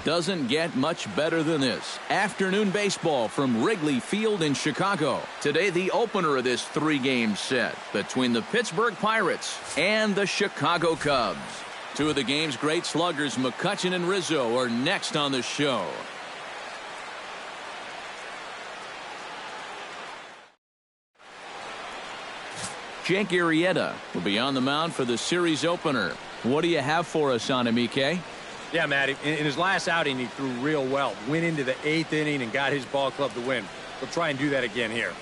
Doesn't get much better than this. Afternoon baseball from Wrigley Field in Chicago. Today, the opener of this 3-game set between the Pittsburgh Pirates and the Chicago Cubs. Two of the game's great sluggers, McCutchen and Rizzo, are next on the show. Jake Arrieta will be on the mound for the series opener. What do you have for us on him, EK? Yeah, Matt, in his last outing, he threw real well. Went into the 8th inning and got his ball club to win. We'll try and do that again here.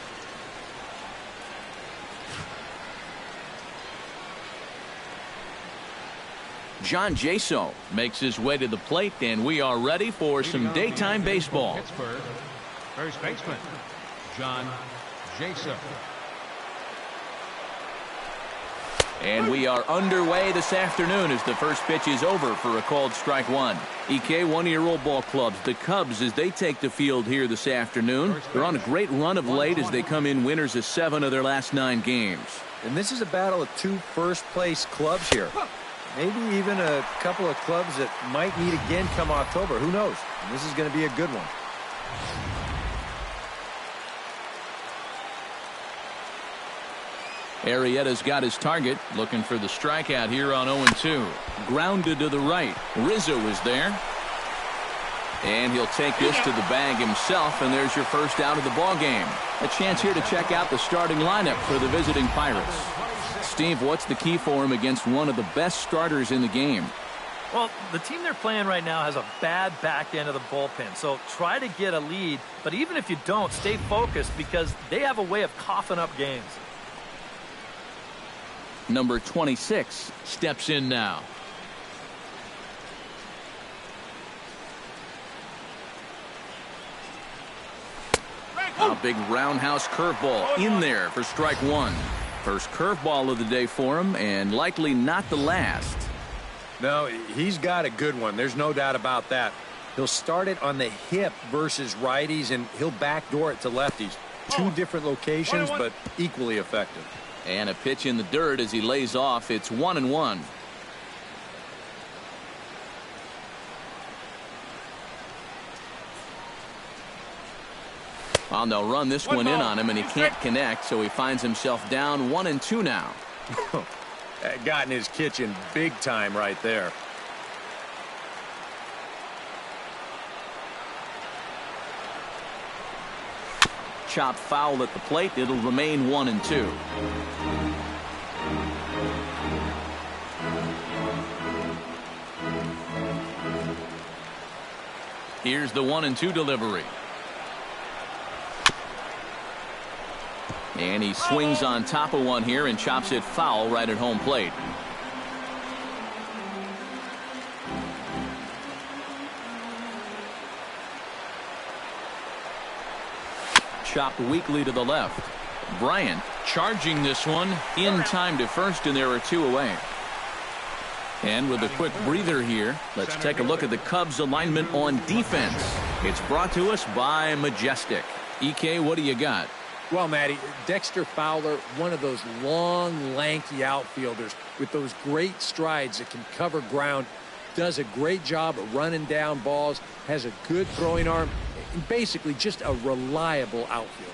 John Jaso makes his way to the plate, and we are ready for some daytime baseball. Pittsburgh, first baseman, John Jaso. And we are underway this afternoon as the first pitch is over for a called strike one. EK, one-year-old ball clubs, the Cubs, as they take the field here this afternoon. They're on a great run of late as they come in winners of 7 of their last 9 games. And this is a battle of 2 first-place clubs here. Maybe even a couple of clubs that might meet again come October. Who knows? And this is going to be a good one. Arrieta's got his target, looking for the strikeout here on 0-2. Grounded to the right. Rizzo is there. And he'll take this to the bag himself, and there's your first out of the ball game. A chance here to check out the starting lineup for the visiting Pirates. Steve, what's the key for him against one of the best starters in the game? Well, the team they're playing right now has a bad back end of the bullpen, so try to get a lead. But even if you don't, stay focused because they have a way of coughing up games. Number 26 steps in now. A big roundhouse curveball in there for strike one. First curveball of the day for him, and likely not the last. No, he's got a good one. There's no doubt about that. He'll start it on the hip versus righties, and he'll backdoor it to lefties. 2 different locations, but equally effective. And a pitch in the dirt as he lays off. It's 1-1. Well, they'll run this one in on him, and he can't connect, so he finds himself down 1-2 now. Got in his kitchen big time right there. Chopped foul at the plate. It'll remain 1-2. Here's the 1-2 delivery. And he swings on top of one here and chops it foul right at home plate. Chopped weakly to the left. Bryant charging this one in time to first, and there are 2 away. And with a quick breather here, let's take a look at the Cubs alignment on defense. It's brought to us by Majestic. EK, what do you got? Well, Matty, Dexter Fowler, one of those long, lanky outfielders with those great strides that can cover ground, does a great job of running down balls, has a good throwing arm, and basically just a reliable outfielder.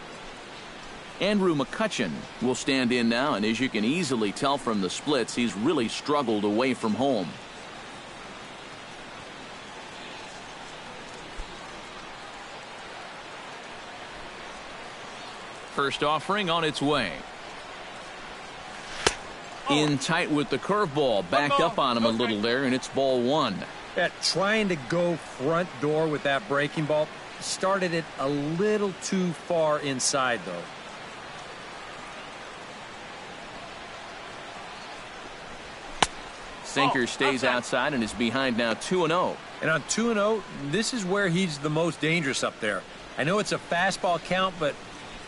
Andrew McCutchen will stand in now, and as you can easily tell from the splits, he's really struggled away from home. First offering on its way. In tight with the curveball. Backed up on him a little there, and it's ball 1. Yeah, trying to go front door with that breaking ball. Started it a little too far inside, though. Sinker stays outside and is behind now 2-0. And on 2-0, this is where he's the most dangerous up there. I know it's a fastball count, but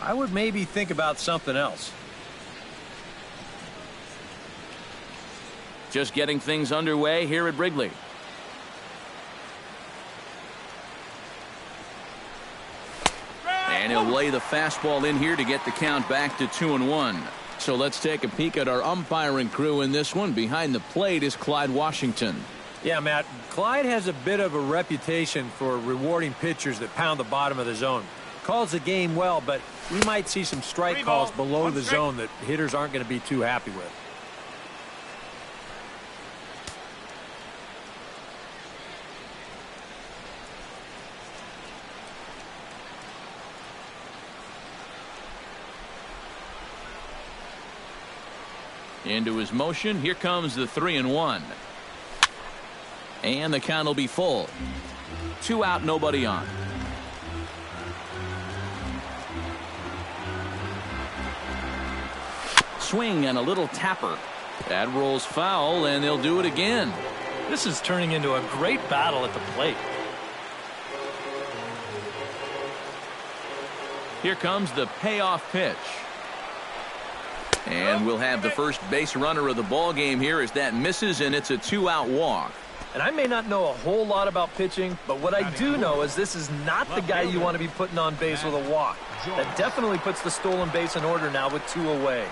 I would maybe think about something else. Just getting things underway here at Wrigley. And he'll lay the fastball in here to get the count back to 2-1. So let's take a peek at our umpiring crew in this one. Behind the plate is Clyde Washington. Yeah, Matt, Clyde has a bit of a reputation for rewarding pitchers that pound the bottom of the zone. Calls the game well, but we might see some strike calls below the zone that hitters aren't going to be too happy with. Into his motion. Here comes the 3-1. And the count will be full. 2 out, nobody on. Swing and a little tapper. That rolls foul, and they'll do it again. This is turning into a great battle at the plate. Here comes the payoff pitch. And we'll have the first base runner of the ball game here as that misses, and it's a 2-out walk. And I may not know a whole lot about pitching, but what I do know is this is not the guy you want to be putting on base with a walk. That definitely puts the stolen base in order now with 2 away.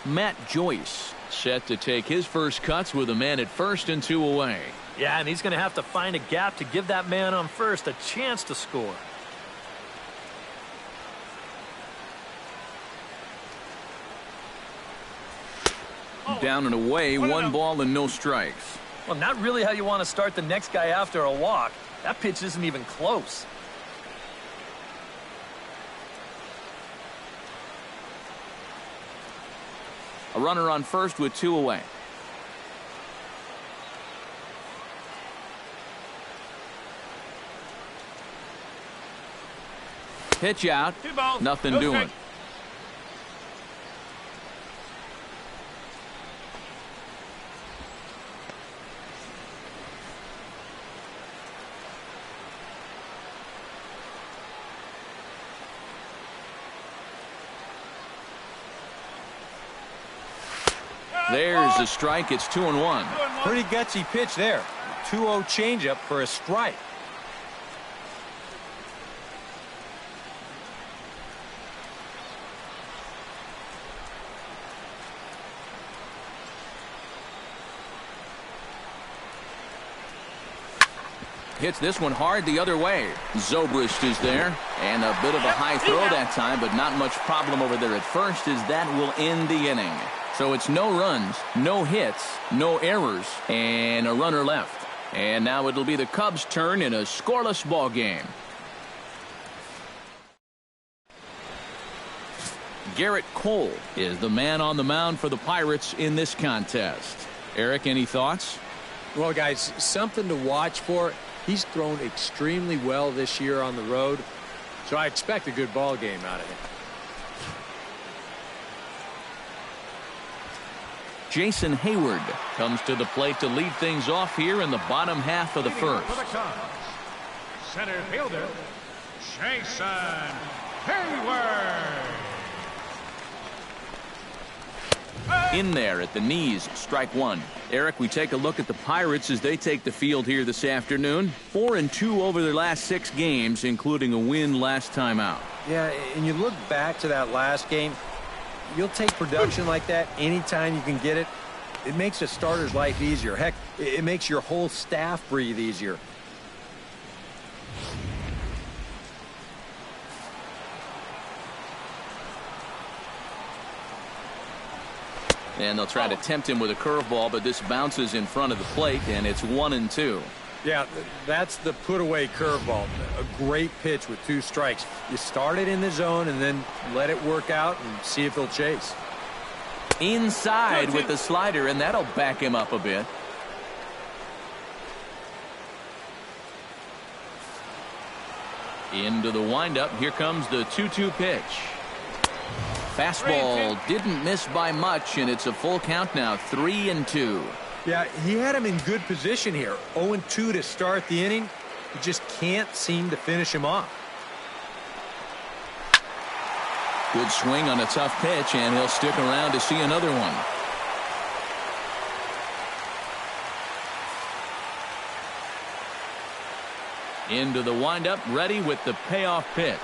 Matt Joyce set to take his first cuts with a man at first and 2 away. Yeah, and he's going to have to find a gap to give that man on first a chance to score. Down and away, 1 ball and no strikes. Well, not really how you want to start the next guy after a walk. That pitch isn't even close. A runner on first with 2 away. Pitch out. Nothing doing. There's a strike. It's 2-1. Pretty gutsy pitch there. 2-0 changeup for a strike. Hits this one hard the other way. Zobrist is there. And a bit of a high throw that time, but not much problem over there at first, as that will end the inning. So it's no runs, no hits, no errors, and a runner left. And now it'll be the Cubs' turn in a scoreless ball game. Garrett Cole is the man on the mound for the Pirates in this contest. Eric, any thoughts? Well, guys, something to watch for. He's thrown extremely well this year on the road, so I expect a good ball game out of him. Jason Hayward comes to the plate to lead things off here in the bottom half of the first. Center fielder, Jason Hayward. In there at the knees, strike 1. Eric, we take a look at the Pirates as they take the field here this afternoon. 4-2 over their last 6 games, including a win last time out. Yeah, and you look back to that last game, you'll take production like that anytime you can get it. It makes a starter's life easier. Heck, it makes your whole staff breathe easier. And they'll try to tempt him with a curveball, but this bounces in front of the plate, and it's 1-2. Yeah, that's the put-away curveball. A great pitch with 2 strikes. You start it in the zone and then let it work out and see if he'll chase. Inside with the slider, and that'll back him up a bit. Into the windup. Here comes the 2-2 pitch. Fastball didn't miss by much, and it's a full count now, 3-2. Yeah, he had him in good position here. 0-2 to start the inning. You just can't seem to finish him off. Good swing on a tough pitch, and he'll stick around to see another one. Into the windup, ready with the payoff pitch.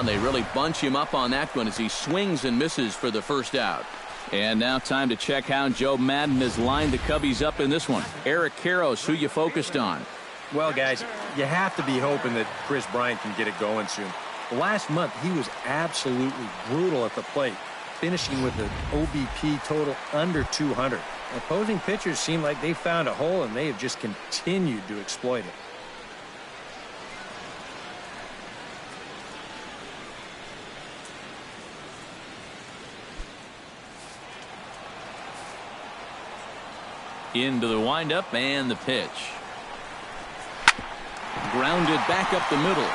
They really bunch him up on that one as he swings and misses for the first out. And now time to check how Joe Madden has lined the Cubbies up in this one. Eric Karros, who you focused on? Well, guys, you have to be hoping that Chris Bryant can get it going soon. Last month, he was absolutely brutal at the plate, finishing with an OBP total under 200. Opposing pitchers seem like they found a hole, and they have just continued to exploit it. Into the windup and the pitch. Grounded back up the middle.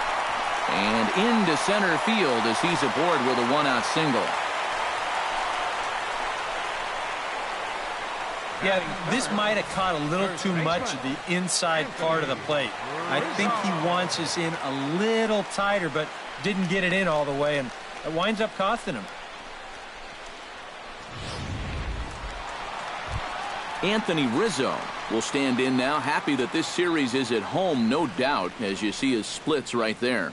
And into center field as he's aboard with a one-out single. Yeah, this might have caught a little too much of the inside part of the plate. I think he wants us in a little tighter, but didn't get it in all the way, and it winds up costing him. Anthony Rizzo will stand in now, happy that this series is at home, no doubt, as you see his splits right there.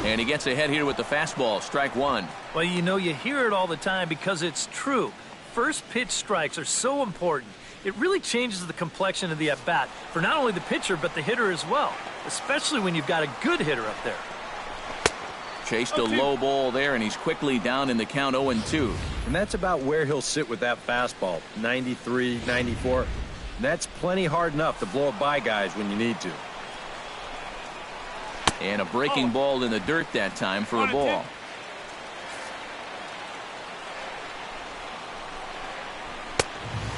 And he gets ahead here with the fastball, strike one. Well, you know, you hear it all the time because it's true. First pitch strikes are so important. It really changes the complexion of the at-bat for not only the pitcher but the hitter as well, especially when you've got a good hitter up there. Chased a low ball there, and he's quickly down in the count 0-2. And that's about where he'll sit with that fastball, 93, 94. That's plenty hard enough to blow it by guys when you need to. And a breaking ball in the dirt that time for a ball.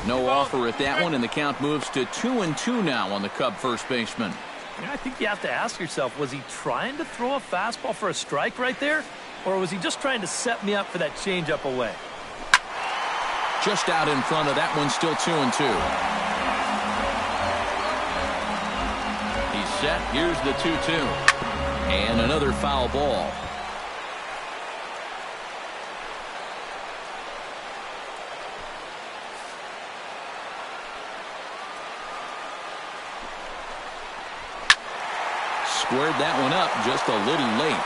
No offer at that one, and the count moves to 2-2 now on the Cub first baseman. Yeah, I think you have to ask yourself, was he trying to throw a fastball for a strike right there? Or was he just trying to set me up for that changeup away? Just out in front of that one, still 2-2. He's set. Here's the 2-2. And another foul ball. Squared that one up just a little late.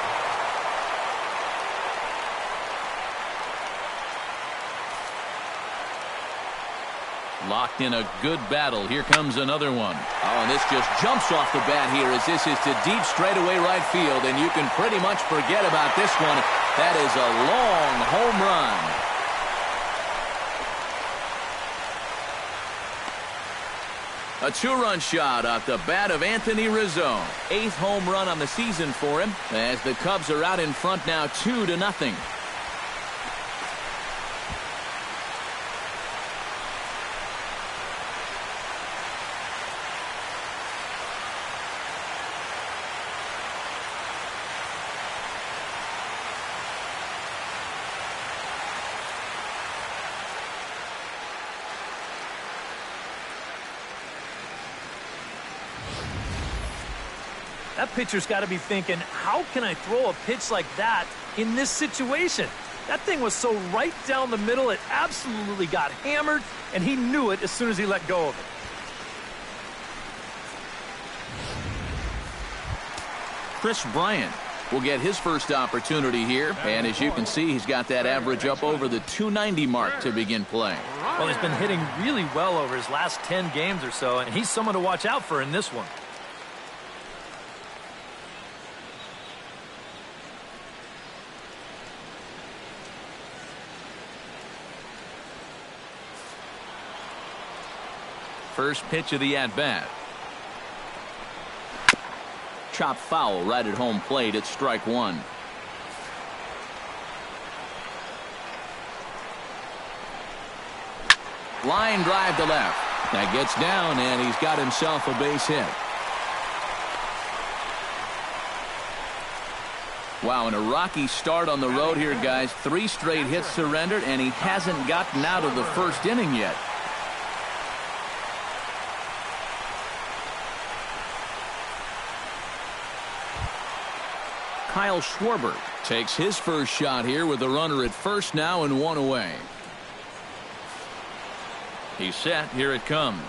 Locked in a good battle. Here comes another one. Oh, and this just jumps off the bat here as this is to deep straightaway right field, and you can pretty much forget about this one. That is a long home run. A two-run shot off the bat of Anthony Rizzo. 8th home run on the season for him as the Cubs are out in front now 2-0. That pitcher's got to be thinking, how can I throw a pitch like that in this situation? That thing was so right down the middle, it absolutely got hammered, and he knew it as soon as he let go of it. Chris Bryant will get his first opportunity here, and as you can see, he's got that average up over the 290 mark to begin play. Well, he's been hitting really well over his last 10 games or so, and he's someone to watch out for in this one. First pitch of the at-bat. Chop foul right at home plate at strike one. Line drive to left. That gets down, and he's got himself a base hit. Wow, and a rocky start on the road here, guys. 3 straight hits surrendered, and he hasn't gotten out of the first inning yet. Kyle Schwarber takes his first shot here with the runner at first now and 1 away. He's set. Here it comes.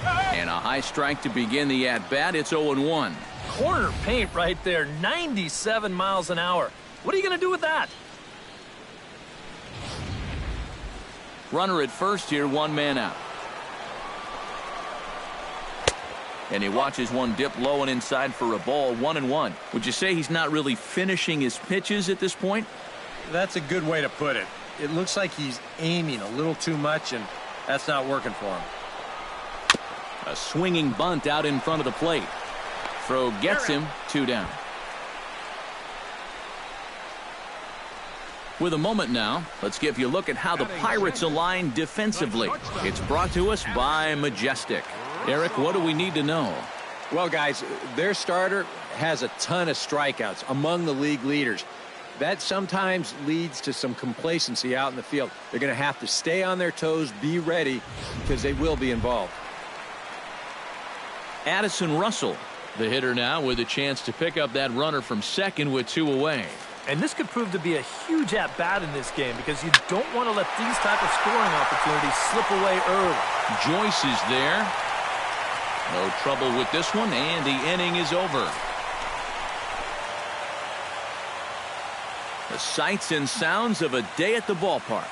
And a high strike to begin the at-bat. It's 0-1. Corner paint right there, 97 miles an hour. What are you going to do with that? Runner at first here, one man out. And he watches one dip low and inside for a ball, 1-1. Would you say he's not really finishing his pitches at this point? That's a good way to put it. It looks like he's aiming a little too much, and that's not working for him. A swinging bunt out in front of the plate. Throw gets him, 2 down. With a moment now, let's give you a look at how the Pirates align defensively. It's brought to us by Majestic. Eric, what do we need to know? Well, guys, their starter has a ton of strikeouts, among the league leaders. That sometimes leads to some complacency out in the field. They're going to have to stay on their toes, be ready, because they will be involved. Addison Russell, the hitter now, with a chance to pick up that runner from second with 2 away. And this could prove to be a huge at-bat in this game because you don't want to let these type of scoring opportunities slip away early. Joyce is there. No trouble with this one, and the inning is over. The sights and sounds of a day at the ballpark.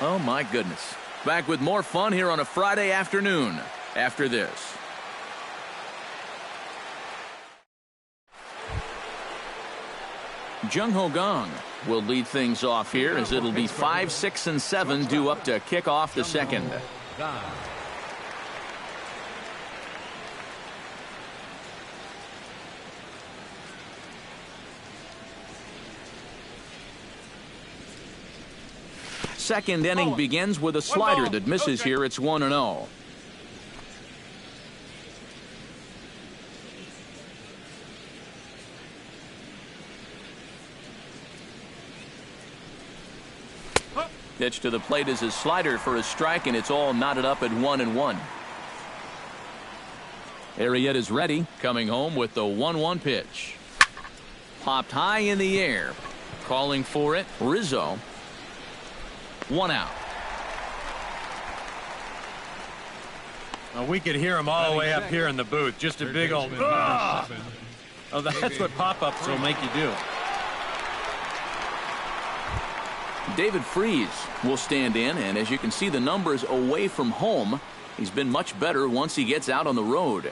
Oh, my goodness. Back with more fun here on a Friday afternoon after this. Jung Ho Gong will lead things off here as it'll be 5, 6, and 7 due up to kick off the second. Second inning begins with a slider that misses here. It's 1-0. Pitch to the plate is a slider for a strike, and it's all knotted up at 1-1. Arrieta's ready, coming home with the 1-1 pitch. Popped high in the air. Calling for it, Rizzo. 1 out. Well, we could hear him all the way up here in the booth. Just a big old "Ugh!" Oh, that's what pop-ups will make you do. David Freese will stand in, and as you can see, the numbers away from home, he's been much better once he gets out on the road.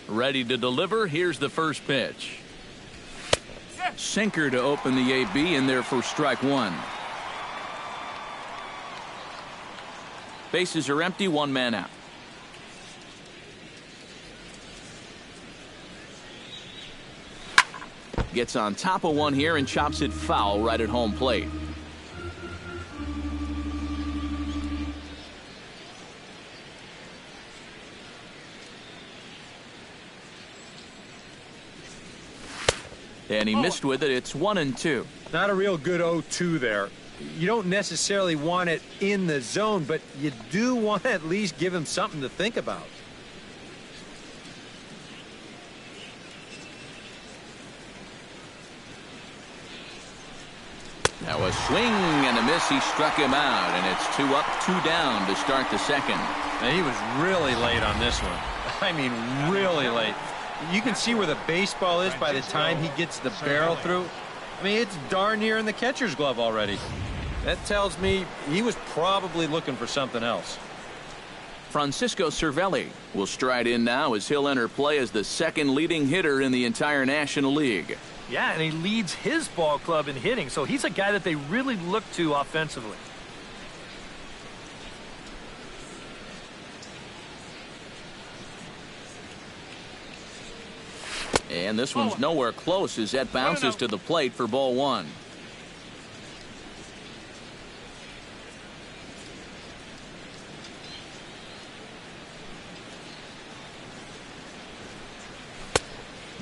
Ready to deliver. Here's the first pitch. Sinker to open the AB in there for strike 1. Bases are empty, 1 man out. Gets on top of one here and chops it foul right at home plate. And he missed with it. It's 1-2. Not a real good 0-2 there. You don't necessarily want it in the zone, but you do want to at least give him something to think about. Now a swing and a miss. He struck him out, and it's 2 up, 2 down to start the second. Now, he was really late on this one. I mean, really late. You can see where the baseball is by the time he gets the barrel through. I mean, it's darn near in the catcher's glove already. That tells me he was probably looking for something else. Francisco Cervelli will stride in now as he'll enter play as the second leading hitter in the entire National League. Yeah, and he leads his ball club in hitting, so he's a guy that they really look to offensively. And this one's nowhere close as that bounces to the plate for ball 1.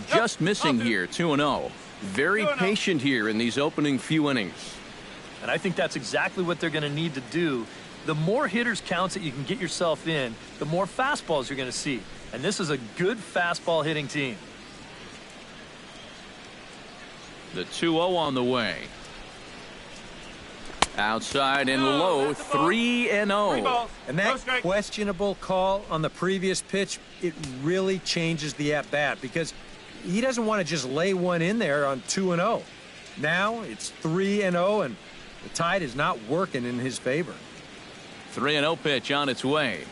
Just missing here, 2-0. Very patient here in these opening few innings. And I think that's exactly what they're going to need to do. The more hitters counts that you can get yourself in, the more fastballs you're going to see. And this is a good fastball hitting team. The 2-0 on the way. Outside and low, 3-0. And that questionable call on the previous pitch, it really changes the at-bat because he doesn't want to just lay one in there on 2-0. Now it's 3-0, and the tide is not working in his favor. 3-0 pitch on its way.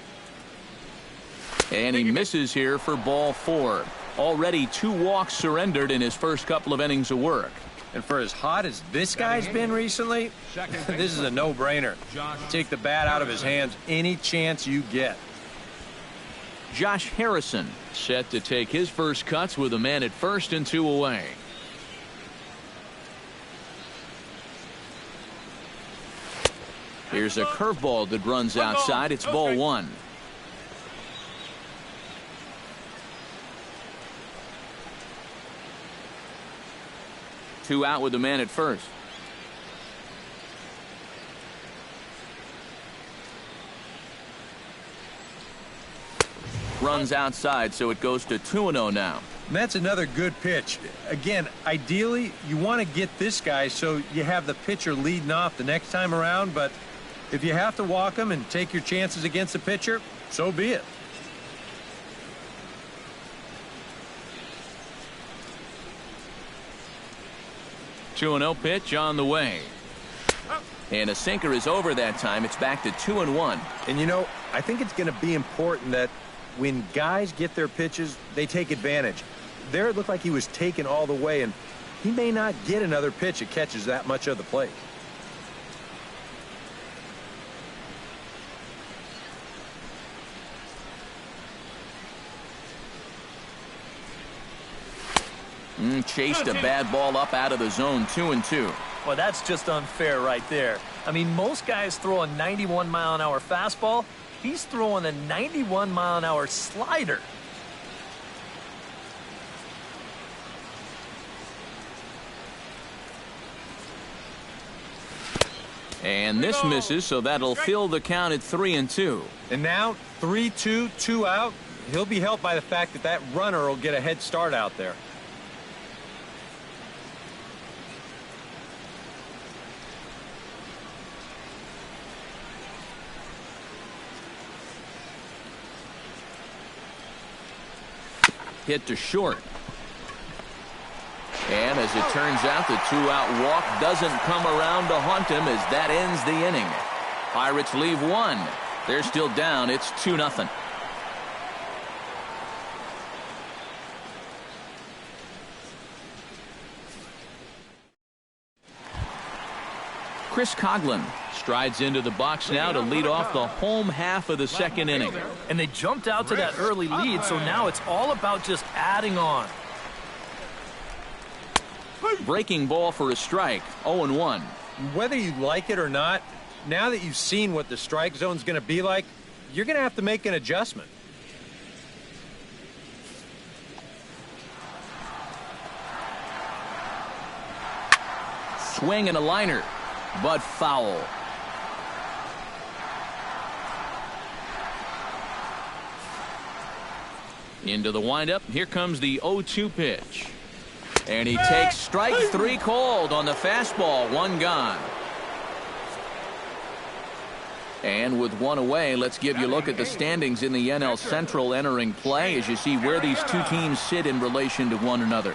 And he misses here for ball 4. Already 2 walks surrendered in his first couple of innings of work. And for as hot as this guy's been recently, this is a no-brainer. Take the bat out of his hands any chance you get. Josh Harrison set to take his first cuts with a man at first and 2 away. Here's a curveball that runs outside. It's ball 1. Two out with the man at first. Runs outside, so it goes to 2-0 now. And that's another good pitch. Again, ideally, you want to get this guy so you have the pitcher leading off the next time around, but if you have to walk him and take your chances against the pitcher, so be it. Two 2-0 pitch on the way. And a sinker is over that time. It's back to 2-1. And you know, I think it's going to be important that when guys get their pitches, they take advantage. There it looked like he was taken all the way, and he may not get another pitch that catches that much of the plate. Chased a bad ball up out of the zone. 2-2. Well, that's just unfair right there. I mean, most guys throw a 91-mile-an-hour fastball. He's throwing a 91-mile-an-hour slider. And this misses, so that'll fill the count at 3-2. And now 3-2, 2 out. He'll be helped by the fact that that runner will get a head start out there. Hit to short. And as it turns out, the 2-out walk doesn't come around to haunt him as that ends the inning. Pirates leave 1. They're still down. It's 2-0. Chris Coughlin strides into the box now to lead off the home half of the second inning. And they jumped out to that early lead, so now it's all about just adding on. Breaking ball for a strike. 0-1. Whether you like it or not, now that you've seen what the strike zone's going to be like, you're going to have to make an adjustment. Swing and a liner, but foul. Into the windup. Here comes the 0-2 pitch. And he takes strike 3 called on the fastball. 1 gone. And with 1 away, let's give you a look at the standings in the NL Central entering play as you see where these two teams sit in relation to one another.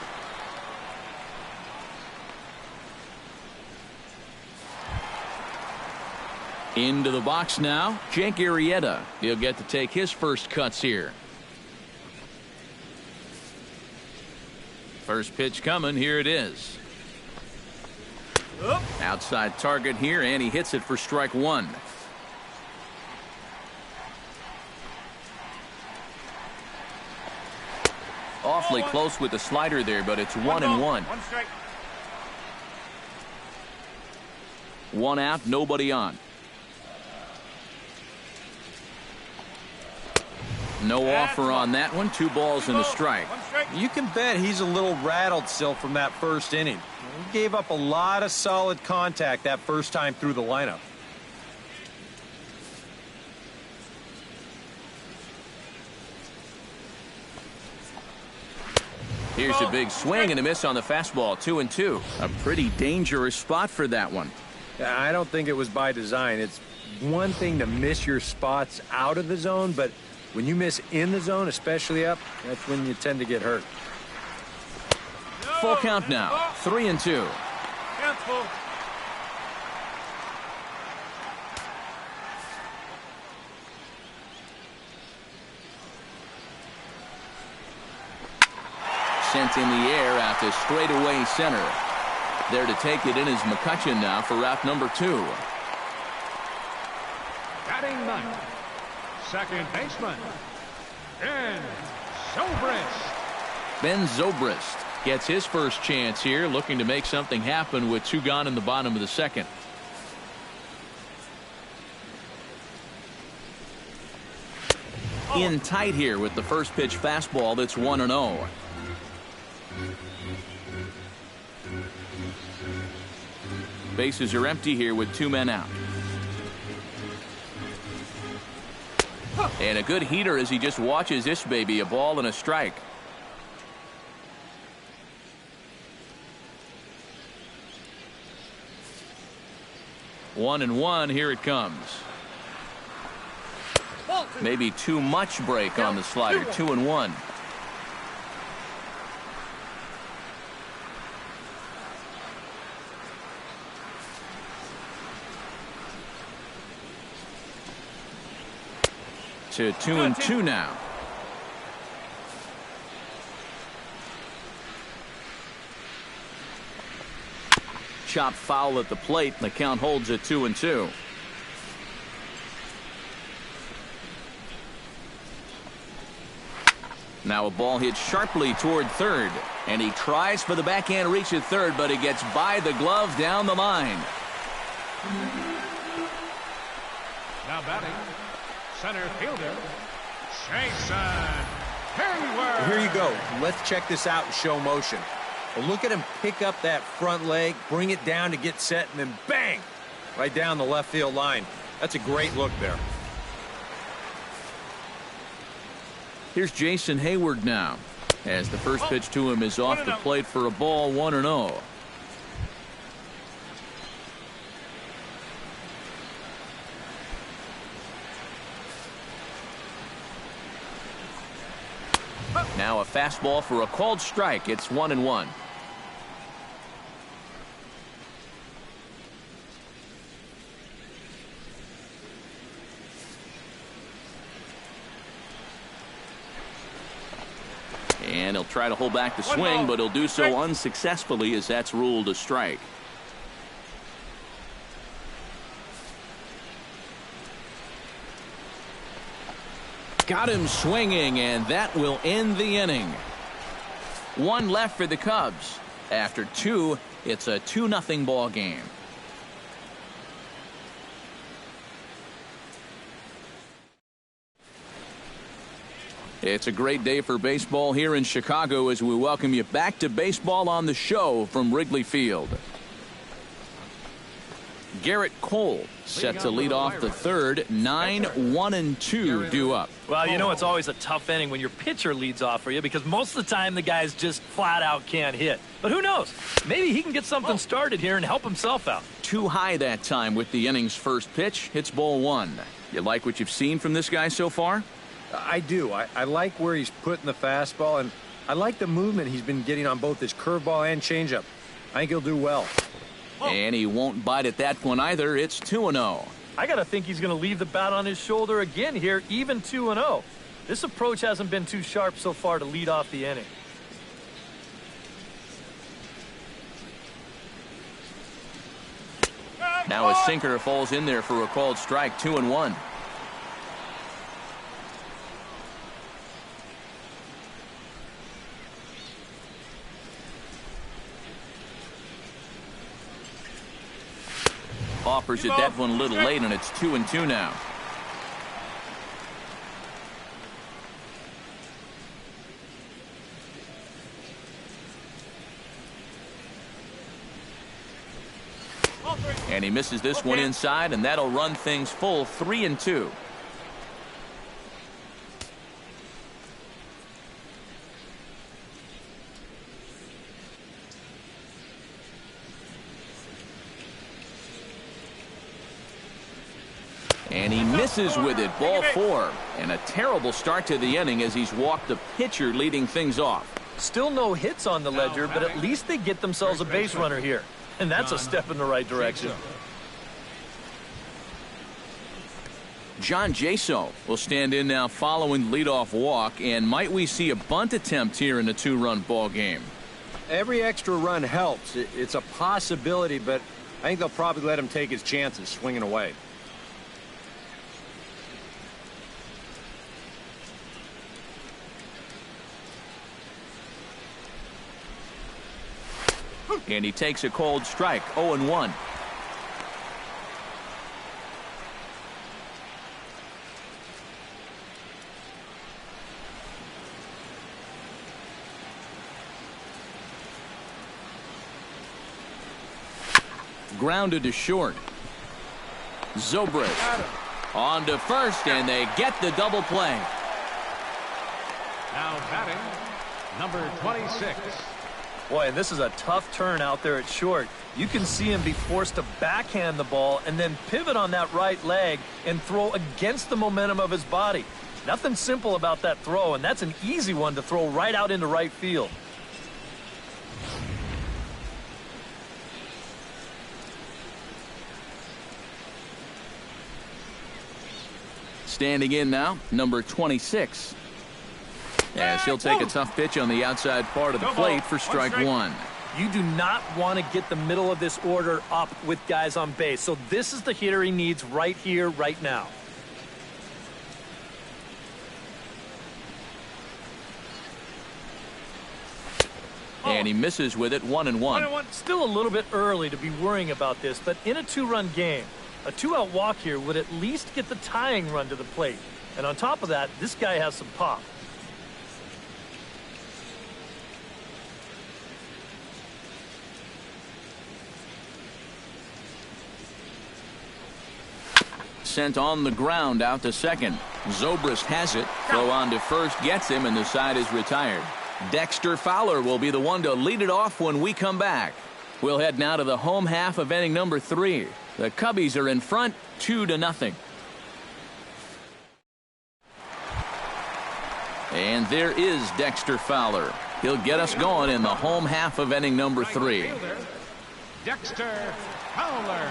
Into the box now, Jake Arrieta. He'll get to take his first cuts here. First pitch coming. Here it is. Outside target here, and he hits it for strike 1. Awfully close with the slider there, but it's 1-1. 1 out, nobody on. No offer on that one. 2 balls and a strike. You can bet he's a little rattled still from that first inning. He gave up a lot of solid contact that first time through the lineup. Here's a big swing and a miss on the fastball, 2-2. A pretty dangerous spot for that one. I don't think it was by design. It's one thing to miss your spots out of the zone, but when you miss in the zone, especially up, that's when you tend to get hurt. Full count now, 3-2. Careful. Sent in the air out to straightaway center. There to take it in is McCutcheon now for route number 2. Batting ninth, second baseman, Ben Zobrist. Ben Zobrist gets his first chance here, looking to make something happen with 2 gone in the bottom of the second. In tight here with the first pitch fastball that's 1-0. Bases are empty here with 2 men out. And a good heater as he just watches this baby, a ball and a strike. One and one, here it comes. Maybe too much break on the slider, 2-1. To 2-2 now. Chop foul at the plate, and the count holds at 2-2. Now a ball hit sharply toward third, and he tries for the backhand reach at third, but he gets by the glove down the line. Now batting, center fielder, Jason Hayward. Here you go. Let's check this out in show motion. Well, look at him pick up that front leg, bring it down to get set, and then bang! Right down the left field line. That's a great look there. Here's Jason Hayward now, as the first pitch to him is off the plate for a ball, 1-0. Now a fastball for a called strike. It's 1-1. And he'll try to hold back the swing, but he'll do so unsuccessfully as that's ruled a strike. Got him swinging, and that will end the inning. 1 left for the Cubs. After 2, it's a 2-0 ball game. It's a great day for baseball here in Chicago as we welcome you back to Baseball on the Show from Wrigley Field. Garrett Cole set to lead off the third. 9-1-2 due up. Well, you know it's always a tough inning when your pitcher leads off for you because most of the time the guys just flat out can't hit. But who knows? Maybe he can get something started here and help himself out. Too high that time with the inning's first pitch. Hits ball 1. You like what you've seen from this guy so far? I do. I like where he's putting the fastball, and I like the movement he's been getting on both his curveball and changeup. I think he'll do well. And he won't bite at that one either. It's 2-0. I got to think he's going to leave the bat on his shoulder again here, even 2-0. This approach hasn't been too sharp so far to lead off the inning. Now a sinker falls in there for a called strike. 2-1. Offers it that one a little late, and it's 2-2 now. And he misses this one inside, and that'll run things full. 3-2. misses with it. Ball 4. And a terrible start to the inning as he's walked the pitcher leading things off. Still no hits on the ledger, but at least they get themselves a base runner here. And that's a step in the right direction. John Jaso will stand in now following the leadoff walk. And might we see a bunt attempt here in a 2-run ball game? Every extra run helps. It's a possibility, but I think they'll probably let him take his chances swinging away. And he takes a cold strike. 0-1. Grounded to short. Zobrist on to first, and they get the double play. Now batting, number 26. Boy, and this is a tough turn out there at short. You can see him be forced to backhand the ball and then pivot on that right leg and throw against the momentum of his body. Nothing simple about that throw, and that's an easy one to throw right out into right field. Standing in now, number 26. As he'll take a tough pitch on the outside part of the plate for strike 1. You do not want to get the middle of this order up with guys on base. So this is the hitter he needs right here, right now. And he misses with it. 1-1. Still a little bit early to be worrying about this, but in a 2-run game, a 2-out walk here would at least get the tying run to the plate. And on top of that, this guy has some pop. Sent on the ground out to second. Zobrist has it. Throw on to first gets him, and the side is retired. Dexter Fowler will be the one to lead it off when we come back. We'll head now to the home half of inning number 3. The Cubbies are in front 2-0. And there is Dexter Fowler. He'll get us going in the home half of inning number 3. Dexter Fowler.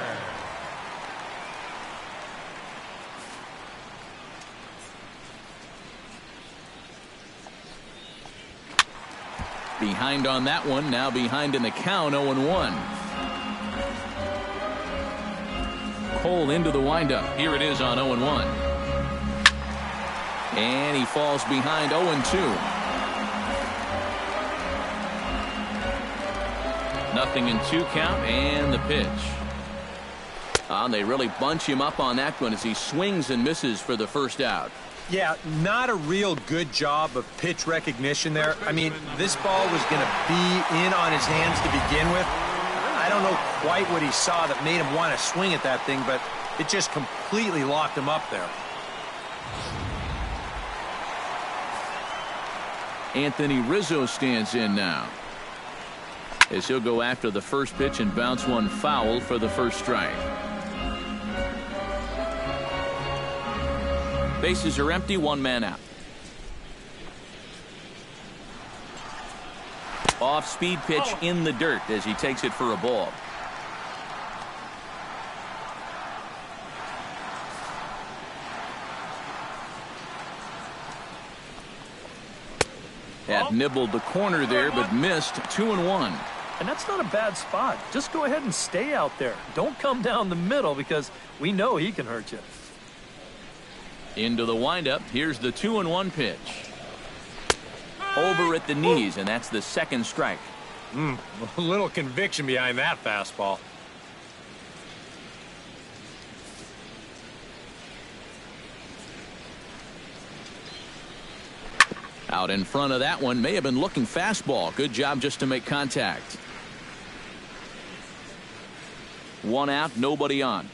Behind on that one, now behind in the count, 0-1. Cole into the windup. Here it is on 0-1. And he falls behind 0-2. Nothing in 2 count, and the pitch. They really bunch him up on that one as he swings and misses for the first out. Yeah, not a real good job of pitch recognition there. I mean, this ball was going to be in on his hands to begin with. I don't know quite what he saw that made him want to swing at that thing, but it just completely locked him up there. Anthony Rizzo stands in now, as he'll go after the first pitch and bounce one foul for the first strike. Bases are empty, 1 man out. Off-speed pitch in the dirt as he takes it for a ball. Had nibbled the corner there, but missed. 2-1. And that's not a bad spot. Just go ahead and stay out there. Don't come down the middle because we know he can hurt you. Into the windup. Here's the 2-1 pitch. Over at the knees, and that's the second strike. A little conviction behind that fastball. Out in front of that one, may have been looking fastball. Good job just to make contact. 1 out, nobody on.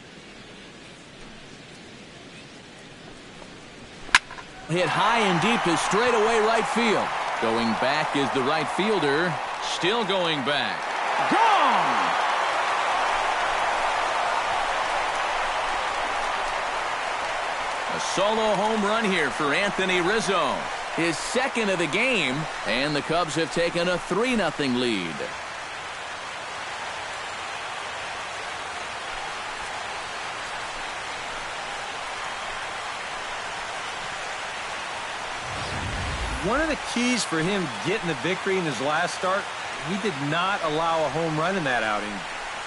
Hit high and deep to straightaway right field. Going back is the right fielder. Still going back. Gone! solo home run here for Anthony Rizzo. His second of the game, and the Cubs have taken a 3-0 lead. One of the keys for him getting the victory in his last start, he did not allow a home run in that outing.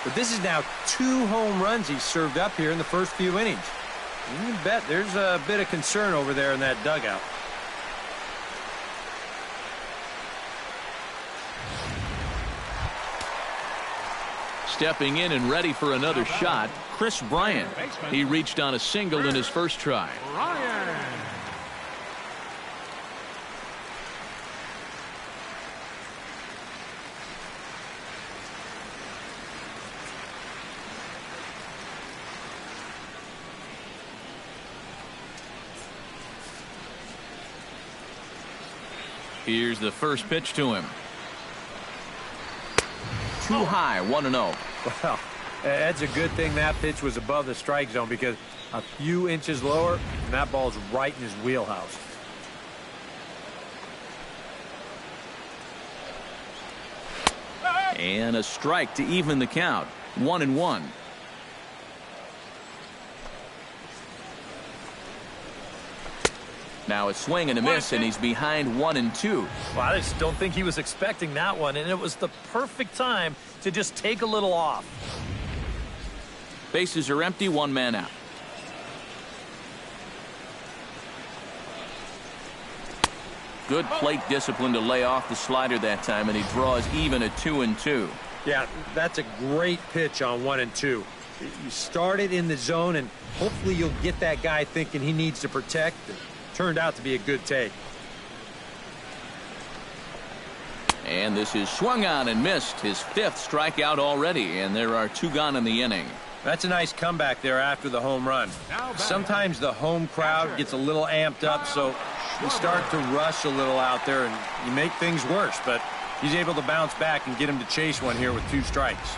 But this is now 2 home runs he's served up here in the first few innings. You can bet there's a bit of concern over there in that dugout. Stepping in and ready for another shot, Chris Bryant. He reached on a single in his first try. Ryan. Here's the first pitch to him. Too high, 1-0. Well, that's a good thing that pitch was above the strike zone, because a few inches lower, and that ball's right in his wheelhouse. And a strike to even the count. 1-1. Now a swing and a miss, and he's behind 1-2. Well, I just don't think he was expecting that one, and it was the perfect time to just take a little off. Bases are empty, 1 man out. Good plate discipline to lay off the slider that time, and he draws even at 2-2. Yeah, that's a great pitch on 1-2. You start it in the zone, and hopefully you'll get that guy thinking he needs to protect. It turned out to be a good take. And this is swung on and missed. His 5th strikeout already, and there are 2 gone in the inning. That's a nice comeback there after the home run. Sometimes the home crowd gets a little amped up, so you start to rush a little out there, and you make things worse. But he's able to bounce back and get him to chase one here with 2 strikes.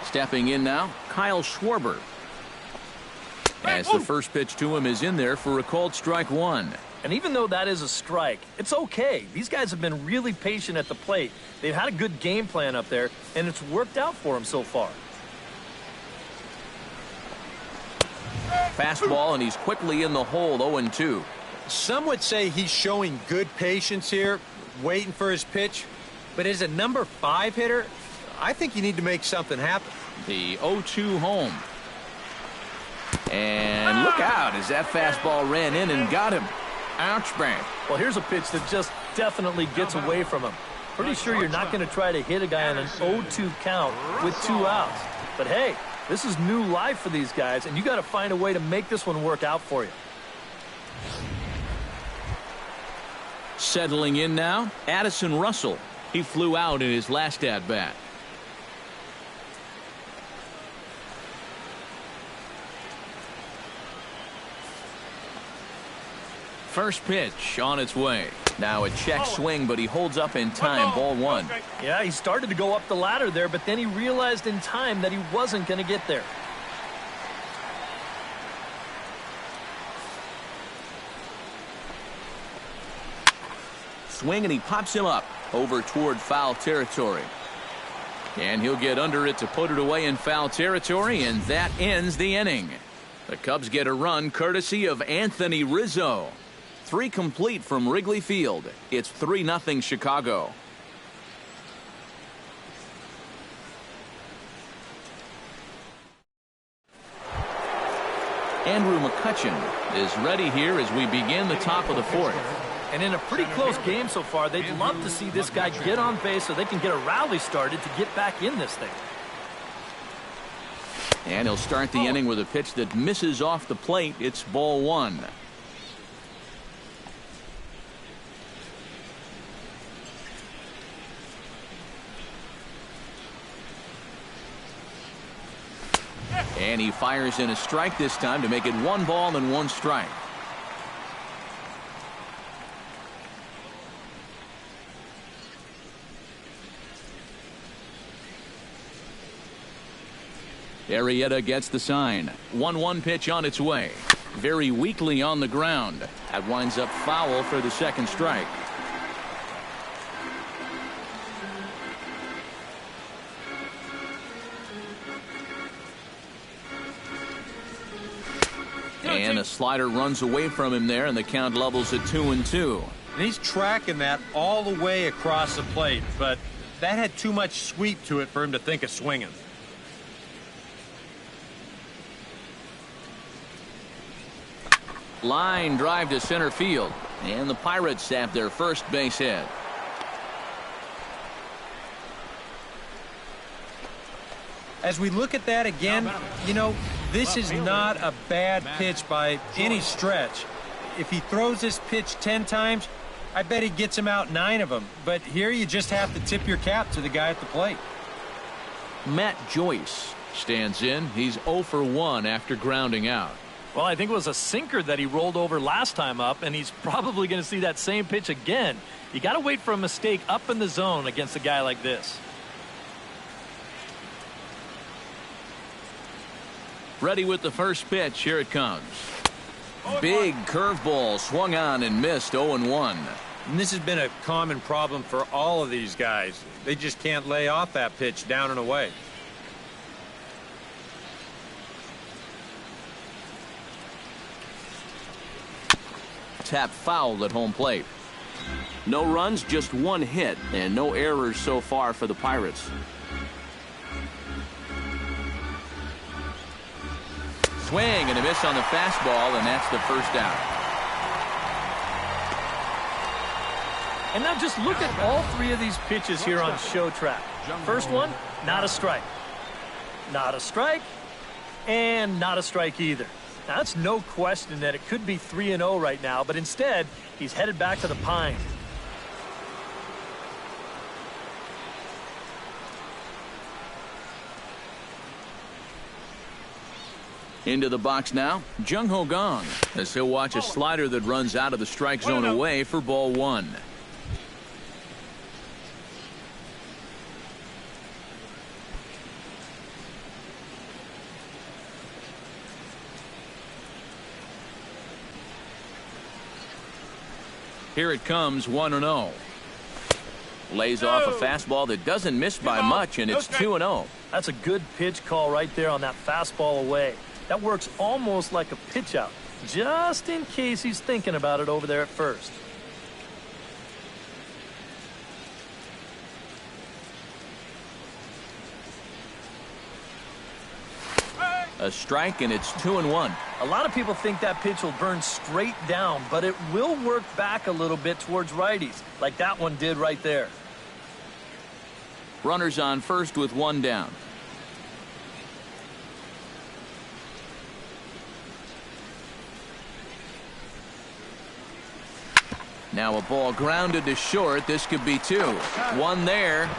Stepping in now, Kyle Schwarber. As the first pitch to him is in there for a called strike 1. And even though that is a strike, it's okay. These guys have been really patient at the plate. They've had a good game plan up there, and it's worked out for them so far. Fastball, and he's quickly in the hole, 0-2. Some would say he's showing good patience here, waiting for his pitch. But as a number 5 hitter, I think you need to make something happen. The 0-2 home. And look out as that fastball ran in and got him. Ouch, bang. Well, here's a pitch that just definitely gets away from him. Pretty sure you're not going to try to hit a guy on an 0-2 count with 2 outs. But hey, this is new life for these guys, and you got to find a way to make this one work out for you. Settling in now, Addison Russell. He flew out in his last at-bat. First pitch on its way. Now a check swing, but he holds up in time. Ball 1. Yeah, he started to go up the ladder there, but then he realized in time that he wasn't going to get there. Swing, and he pops him up over toward foul territory. And he'll get under it to put it away in foul territory, and that ends the inning. The Cubs get a run courtesy of Anthony Rizzo. 3 complete from Wrigley Field. It's 3-0 Chicago. Andrew McCutchen is ready here as we begin the top of the 4th. And in a pretty close game so far, they'd love to see this guy get on base so they can get a rally started to get back in this thing. And he'll start the inning with a pitch that misses off the plate. It's ball 1. And he fires in a strike this time to make it 1 ball and 1 strike. Arrieta gets the sign. 1-1 pitch on its way. Very weakly on the ground. That winds up foul for the second strike. And a slider runs away from him there, and the count levels at 2-2. And he's tracking that all the way across the plate, but that had too much sweep to it for him to think of swinging. Line drive to center field, and the Pirates have their first base hit. As we look at that again, you know, this is not a bad pitch by any stretch. If he throws this pitch 10 times, I bet he gets him out 9 of them. But here you just have to tip your cap to the guy at the plate. Matt Joyce stands in. He's 0 for 1 after grounding out. Well, I think it was a sinker that he rolled over last time up, and he's probably going to see that same pitch again. You got to wait for a mistake up in the zone against a guy like this. Ready with the first pitch. Here it comes. Big curveball swung on and missed. 0-1. And this has been a common problem for all of these guys. They just can't lay off that pitch down and away. Tap fouled at home plate. No runs, just 1 hit, and no errors so far for the Pirates. Swing and a miss on the fastball, and that's the first out. And now just look at all 3 of these pitches here on show track. First one, not a strike. Not a strike, and not a strike either. Now, that's no question that it could be 3-0 right now, but instead, he's headed back to the pine. Into the box now, Jung Ho Gong, as he'll watch a slider that runs out of the strike zone away for ball 1. Here it comes, 1-0. Lays off a fastball that doesn't miss by much, and it's 2-0. That's a good pitch call right there on that fastball away. That works almost like a pitch out, just in case he's thinking about it over there at first. A strike, and it's 2-1. A lot of people think that pitch will burn straight down, but it will work back a little bit towards righties, like that one did right there. Runners on first with 1 down. Now a ball grounded to short. This could be 2. 1 there.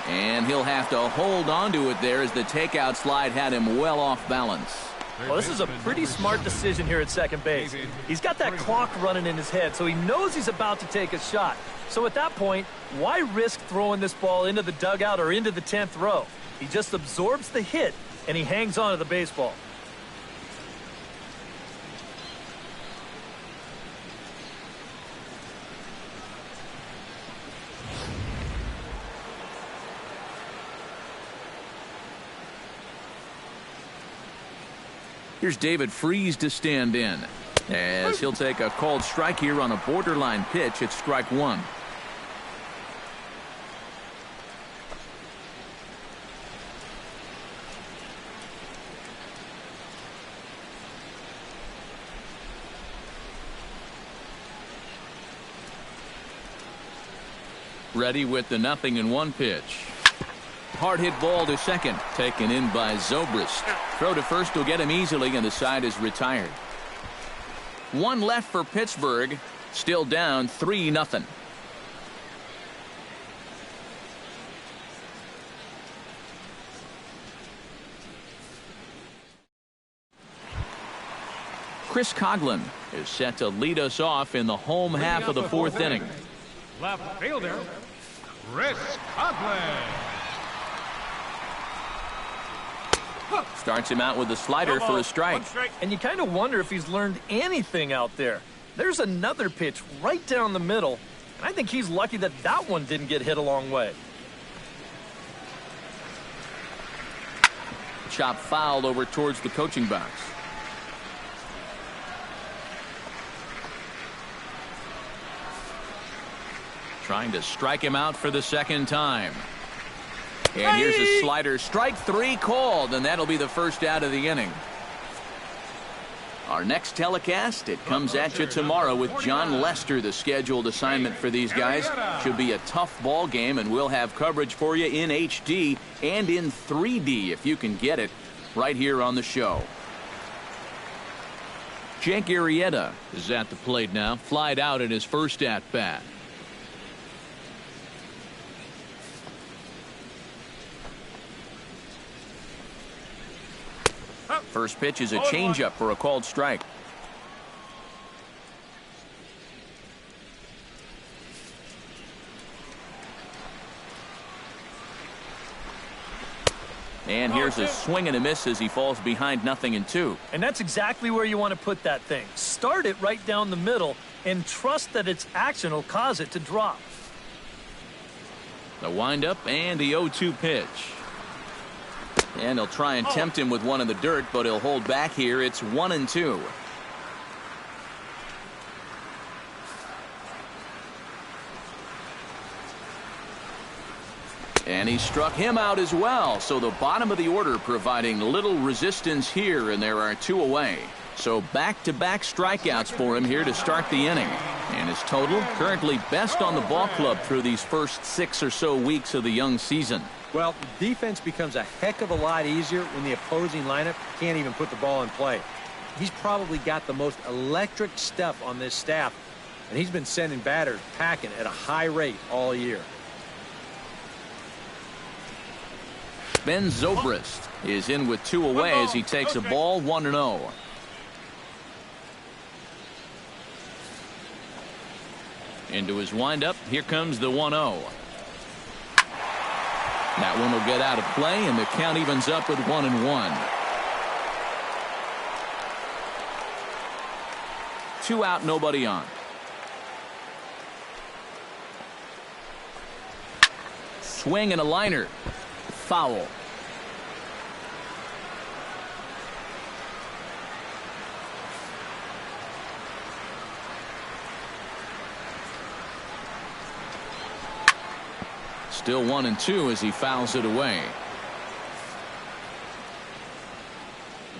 And he'll have to hold on to it there as the takeout slide had him well off balance. Well, this is a pretty smart decision here at second base. He's got that clock running in his head, so he knows he's about to take a shot. So at that point, why risk throwing this ball into the dugout or into the 10th row? He just absorbs the hit, and he hangs on to the baseball. Here's David Freese to stand in, as he'll take a called strike here on a borderline pitch at strike 1. Ready with the 0-1 pitch. Hard hit ball to second, taken in by Zobrist. Throw to first will get him easily, and the side is retired. 1 left for Pittsburgh, still down 3-0. Chris Coughlin is set to lead us off in the home half of the 4th inning. Left fielder, Chris Coughlin. Starts him out with a slider for a strike. And you kind of wonder if he's learned anything out there. There's another pitch right down the middle, and I think he's lucky that that one didn't get hit a long way. Chop fouled over towards the coaching box. Trying to strike him out for the second time. And here's a slider. Strike 3 called, and that'll be the first out of the inning. Our next telecast, it comes at you tomorrow with John Lester, the scheduled assignment for these guys. Should be a tough ball game, and we'll have coverage for you in HD and in 3D if you can get it right here on the show. Jake Arrieta is at the plate now. Flied out in his first at-bat. First pitch is a changeup for a called strike. And here's a swing and a miss as he falls behind 0-2. And that's exactly where you want to put that thing. Start it right down the middle and trust that its action will cause it to drop. The windup and the 0-2 pitch. And he'll try and tempt him with one in the dirt, but he'll hold back here. It's 1-2. And he struck him out as well. So the bottom of the order providing little resistance here, and there are 2 away. So back-to-back strikeouts for him here to start the inning. And his total currently best on the ball club through these first 6 or so weeks of the young season. Well, defense becomes a heck of a lot easier when the opposing lineup can't even put the ball in play. He's probably got the most electric stuff on this staff, and he's been sending batters packing at a high rate all year. Ben Zobrist is in with 2 away as he takes a ball 1-0. Into his windup. Here comes the 1-0. That one will get out of play, and the count evens up with 1-1. 2 out, nobody on. Swing and a liner. Foul. Still 1-2 as he fouls it away.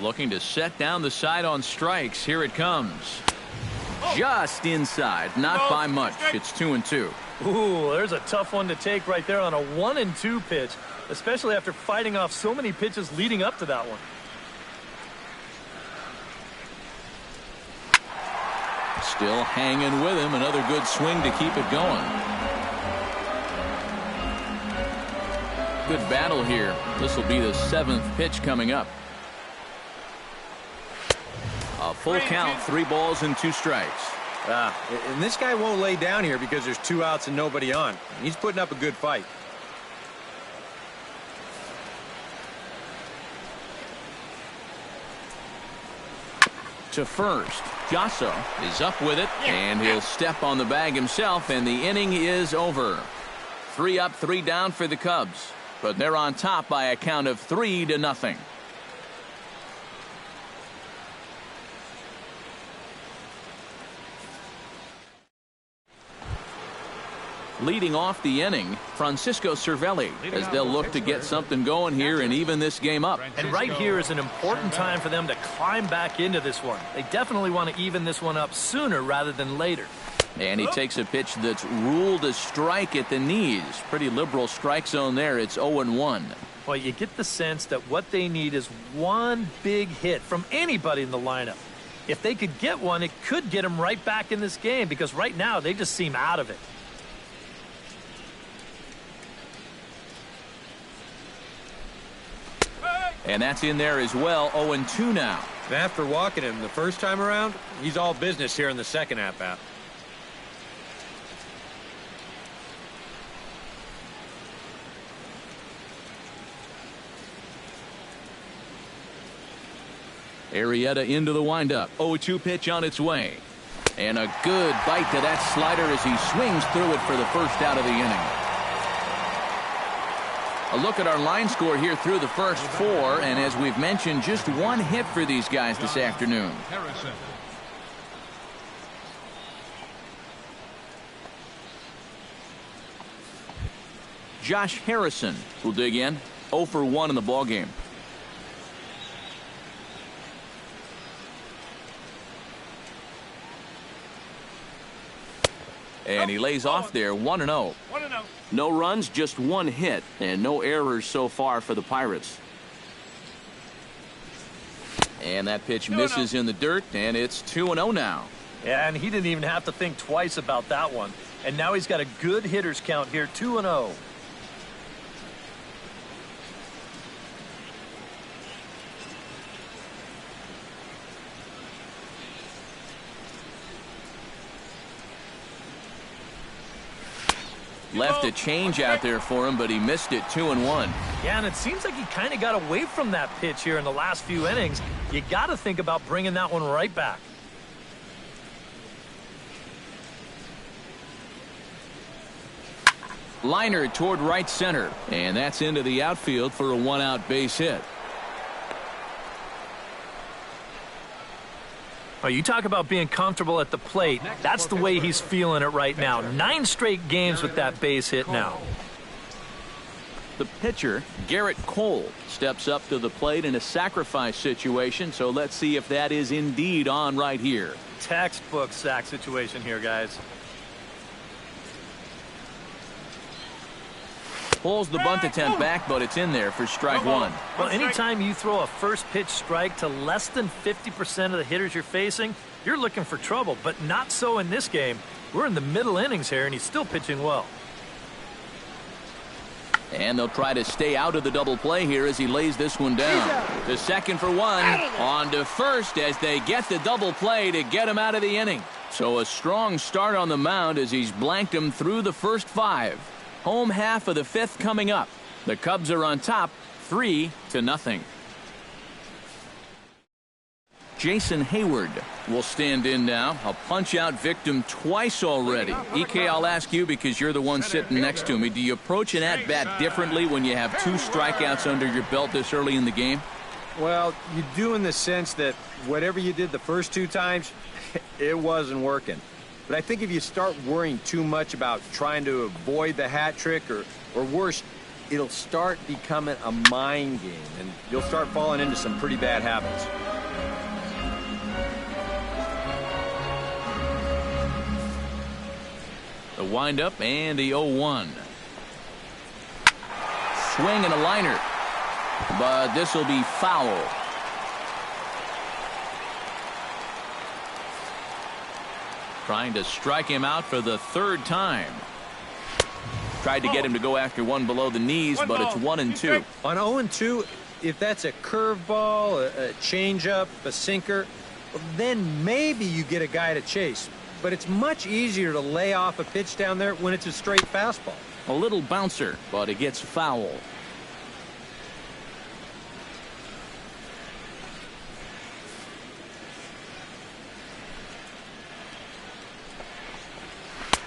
Looking to set down the side on strikes. Here it comes. Just inside. Not by much. It's 2-2. Ooh, there's a tough one to take right there on a 1-2 pitch, especially after fighting off so many pitches leading up to that one. Still hanging with him. Another good swing to keep it going. Good battle here. This will be the 7th pitch coming up. A full count, 3 balls and 2 strikes. And this guy won't lay down here because there's 2 outs and nobody on. He's putting up a good fight. To first. Jasso is up with it, and he'll step on the bag himself, and the inning is over. 3 up, 3 down for the Cubs. But they're on top by a count of 3-0. Leading off the inning, Francisco Cervelli, as they'll look to get something going here and even this game up. And right here is an important time for them to climb back into this one. They definitely want to even this one up sooner rather than later. And he takes a pitch that's ruled a strike at the knees. Pretty liberal strike zone there. It's 0-1. Well, you get the sense that what they need is one big hit from anybody in the lineup. If they could get one, it could get them right back in this game because right now they just seem out of it. And that's in there as well. 0-2 now. And after walking him the first time around, he's all business here in the second at-bat. Arrieta into the windup. 0-2 pitch on its way. And a good bite to that slider as he swings through it for the first out of the inning. A look at our line score here through the first 4, and as we've mentioned, just one hit for these guys this afternoon. Josh Harrison will dig in. 0 for 1 in the ballgame. And he lays off there, 1-0. No runs, just one hit, and no errors so far for the Pirates. And that pitch misses in the dirt, and it's 2-0 now. Yeah, and he didn't even have to think twice about that one. And now he's got a good hitters count here, 2-0. Left a change out there for him, but he missed it, 2-1. Yeah, and it seems like he kind of got away from that pitch here in the last few innings. You got to think about bringing that one right back. Liner toward right center, and that's into the outfield for a 1-out base hit. Oh, you talk about being comfortable at the plate. That's the way he's feeling it right now. 9 straight games with that base hit now. The pitcher, Garrett Cole, steps up to the plate in a sacrifice situation, so let's see if that is indeed on right here. Textbook sack situation here, guys. Pulls the bunt attempt back, but it's in there for strike 1. Well, anytime you throw a first pitch strike to less than 50% of the hitters you're facing, you're looking for trouble, but not so in this game. We're in the middle innings here, and he's still pitching well. And they'll try to stay out of the double play here as he lays this one down. To second for 1, on to first as they get the double play to get him out of the inning. So a strong start on the mound as he's blanked him through the first 5. Home half of the 5th coming up. The Cubs are on top, 3-0. Jason Hayward will stand in now. A punch-out victim twice already. EK, I'll ask you because you're the one sitting next to me. Do you approach an at-bat differently when you have 2 strikeouts under your belt this early in the game? Well, you do in the sense that whatever you did the first 2 times, it wasn't working. But I think if you start worrying too much about trying to avoid the hat trick or worse, it'll start becoming a mind game, and you'll start falling into some pretty bad habits. The windup and the 0-1. Swing and a liner. But this will be foul. Trying to strike him out for the 3rd time. Tried to get him to go after one below the knees, but it's 1-2. On 0-2, if that's a curveball, a changeup, a sinker, then maybe you get a guy to chase. But it's much easier to lay off a pitch down there when it's a straight fastball. A little bouncer, but it gets foul.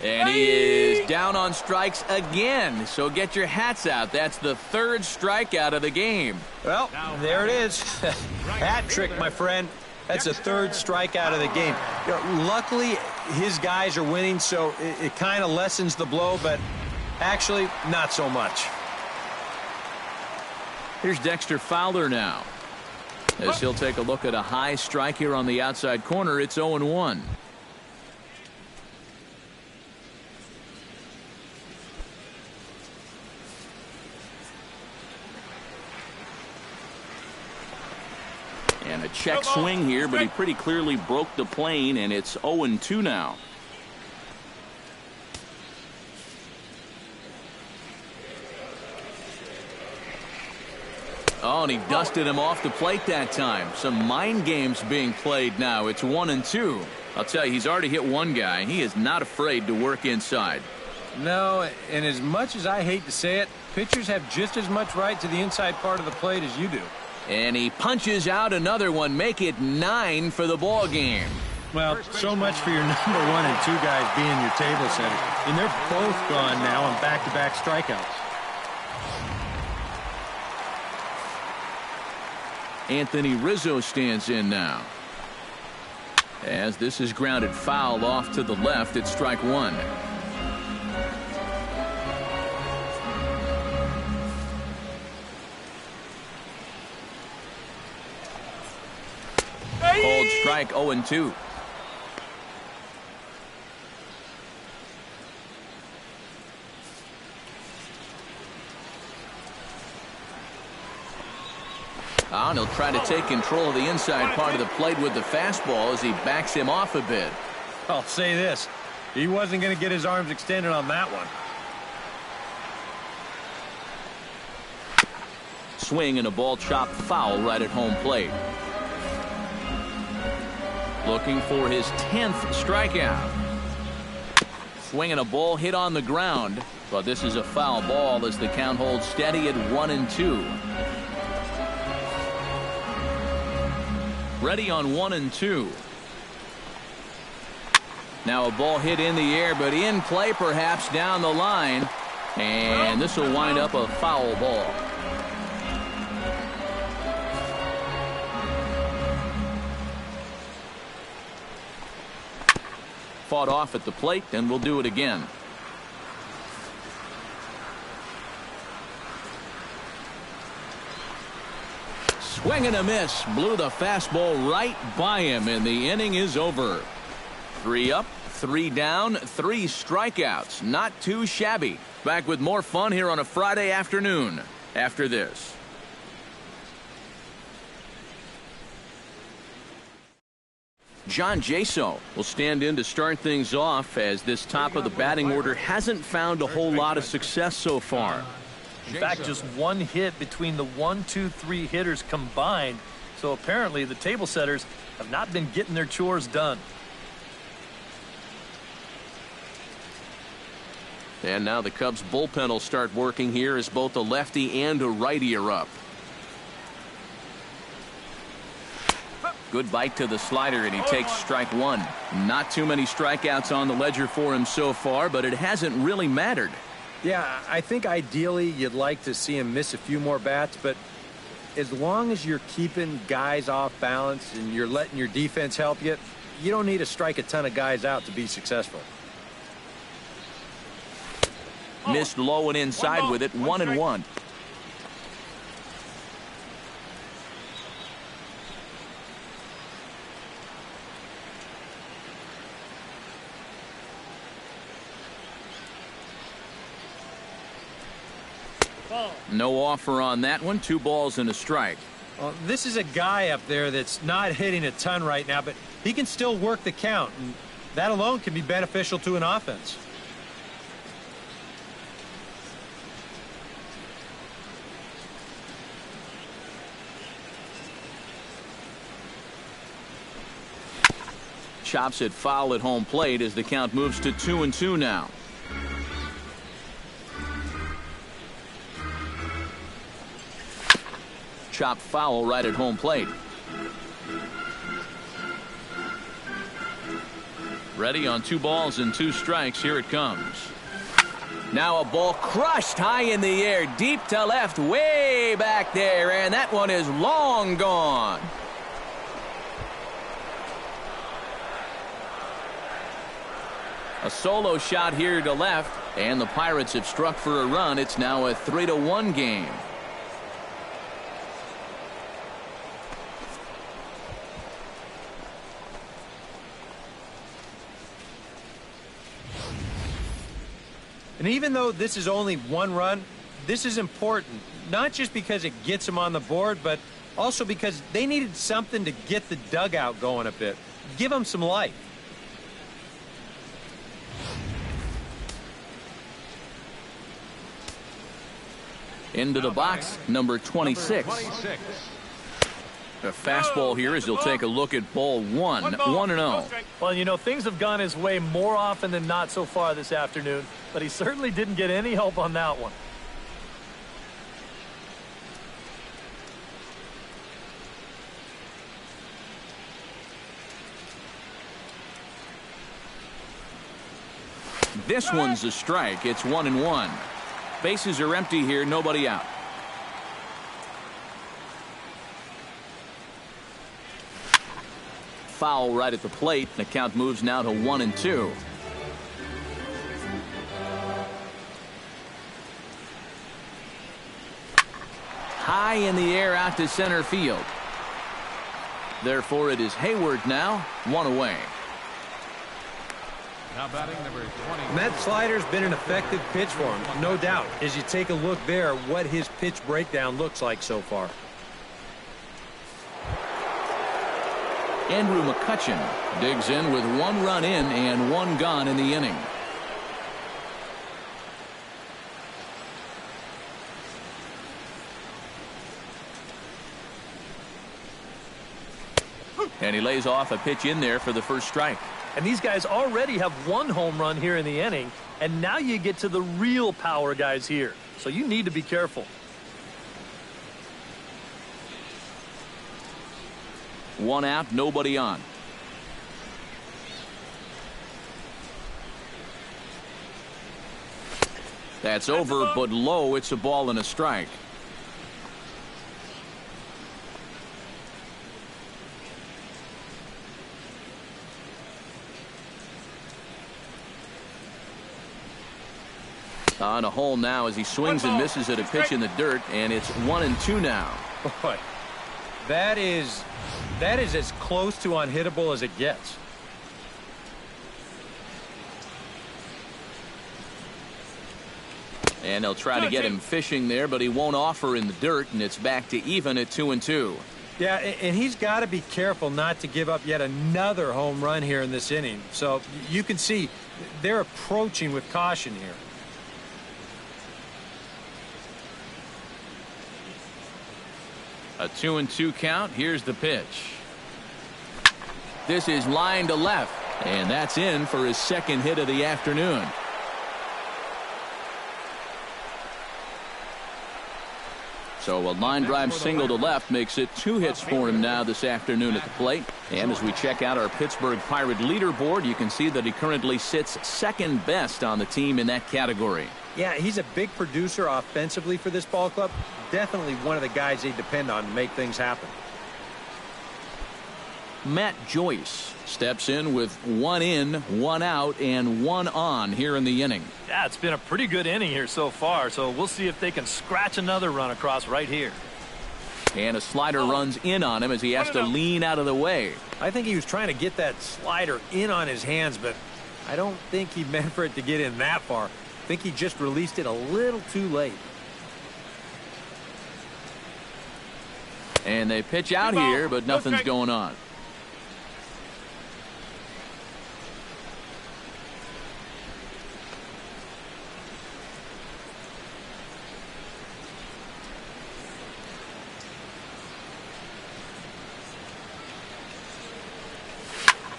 And he is down on strikes again. So get your hats out. That's the 3rd strikeout of the game. Well, there it is. Hat trick, my friend. That's a 3rd strikeout of the game. You know, luckily, his guys are winning, so it kind of lessens the blow, but actually, not so much. Here's Dexter Fowler now. As he'll take a look at a high strike here on the outside corner, it's 0-1. And a check swing here, but he pretty clearly broke the plane, and it's 0-2 now. Oh, and he dusted him off the plate that time. Some mind games being played now. It's 1-2. I'll tell you, he's already hit one guy. He is not afraid to work inside. No, and as much as I hate to say it, pitchers have just as much right to the inside part of the plate as you do. And he punches out another one. Make it 9 for the ball game. Well, so much for your number 1 and 2 guys being your table setters. And they're both gone now on back-to-back strikeouts. Anthony Rizzo stands in now. As this is grounded foul off to the left, it's strike 1. Cold strike 0-2. And he'll try to take control of the inside part of the plate with the fastball as he backs him off a bit. I'll say this. He wasn't going to get his arms extended on that one. Swing and a ball chopped foul right at home plate. Looking for his 10th strikeout. Swing and a ball hit on the ground, but this is a foul ball as the count holds steady at 1-2. Ready on 1-2. Now a ball hit in the air, but in play perhaps down the line. And this will wind up a foul ball. Fought off at the plate, and we'll do it again. Swing and a miss. Blew the fastball right by him, and the inning is over. 3 up, 3 down, 3 strikeouts. Not too shabby. Back with more fun here on a Friday afternoon after this. John Jaso will stand in to start things off as this top of the batting order hasn't found a whole lot of success so far. In fact, just 1 hit between the 1, 2, 3 hitters combined. So apparently the table setters have not been getting their chores done. And now the Cubs bullpen will start working here as both a lefty and a righty are up. Good bite to the slider, and he takes strike 1. Not too many strikeouts on the ledger for him so far, but it hasn't really mattered. Yeah, I think ideally you'd like to see him miss a few more bats, but as long as you're keeping guys off balance and you're letting your defense help you, you don't need to strike a ton of guys out to be successful. Missed low and inside with it, 1-1. No offer on that one. 2 balls and a strike. Well, this is a guy up there that's not hitting a ton right now, but he can still work the count, and that alone can be beneficial to an offense. Chops it foul at home plate as the count moves to 2-2 now. Chopped foul right at home plate. Ready on 2 balls and 2 strikes. Here it comes. Now a ball crushed high in the air, deep to left, way back there, and that one is long gone. A solo shot here to left, and the Pirates have struck for a run. It's now a 3-1 game. And even though this is only 1 run, this is important, not just because it gets them on the board, but also because they needed something to get the dugout going a bit. Give them some life. Into the box, number 26. A fastball here as he'll take a look at ball 1. 1-0. Well, you know, things have gone his way more often than not so far this afternoon, but he certainly didn't get any help on that one. This one's a strike. It's 1-1. Bases are empty here. Nobody out. Foul right at the plate. The count moves now to 1-2. High in the air out to center field. Therefore, it is Hayward now, one away. Now batting number 20. And that slider's been an effective pitch for him, no doubt. As you take a look there, what his pitch breakdown looks like so far. Andrew McCutchen digs in with 1 run in and 1 gone in the inning. And he lays off a pitch in there for the first strike. And these guys already have 1 home run here in the inning, and now you get to the real power guys here. So you need to be careful. 1 out, nobody on. That's over, but low. It's a ball and a strike. On a hole now as he swings and misses at a pitch in the dirt, and it's 1-2 now. Boy, that is as close to unhittable as it gets. And they'll try to get him fishing there, but he won't offer in the dirt, and it's back to even at 2-2. Yeah, and he's got to be careful not to give up yet another home run here in this inning. So you can see they're approaching with caution here. A 2-2 count. Here's the pitch. This is line to left, and that's in for his second hit of the afternoon. So a line drive single to left makes it 2 hits for him now this afternoon at the plate. And as we check out our Pittsburgh Pirate leaderboard, you can see that he currently sits second best on the team in that category. Yeah, he's a big producer offensively for this ball club. Definitely one of the guys they depend on to make things happen. Matt Joyce steps in with 1 in, 1 out, and 1 on here in the inning. Yeah, it's been a pretty good inning here so far, so we'll see if they can scratch another run across right here. And a slider runs in on him as he has to lean out of the way. I think he was trying to get that slider in on his hands, but I don't think he meant for it to get in that far. I think he just released it a little too late. And they pitch out here, but nothing's going on.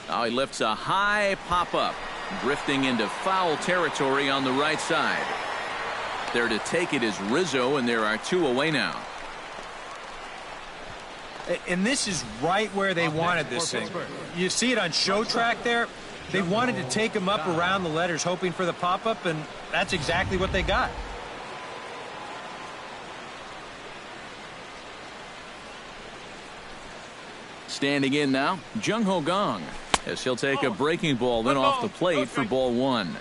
Now he lifts a high pop-up, drifting into foul territory on the right side. There to take it is Rizzo, and there are 2 away now. And this is right where they wanted this thing. You see it on show track there? They wanted to take him up around the letters, hoping for the pop-up, and that's exactly what they got. Standing in now, Jung-Ho Gong, as he'll take a breaking ball then off the plate for ball 1.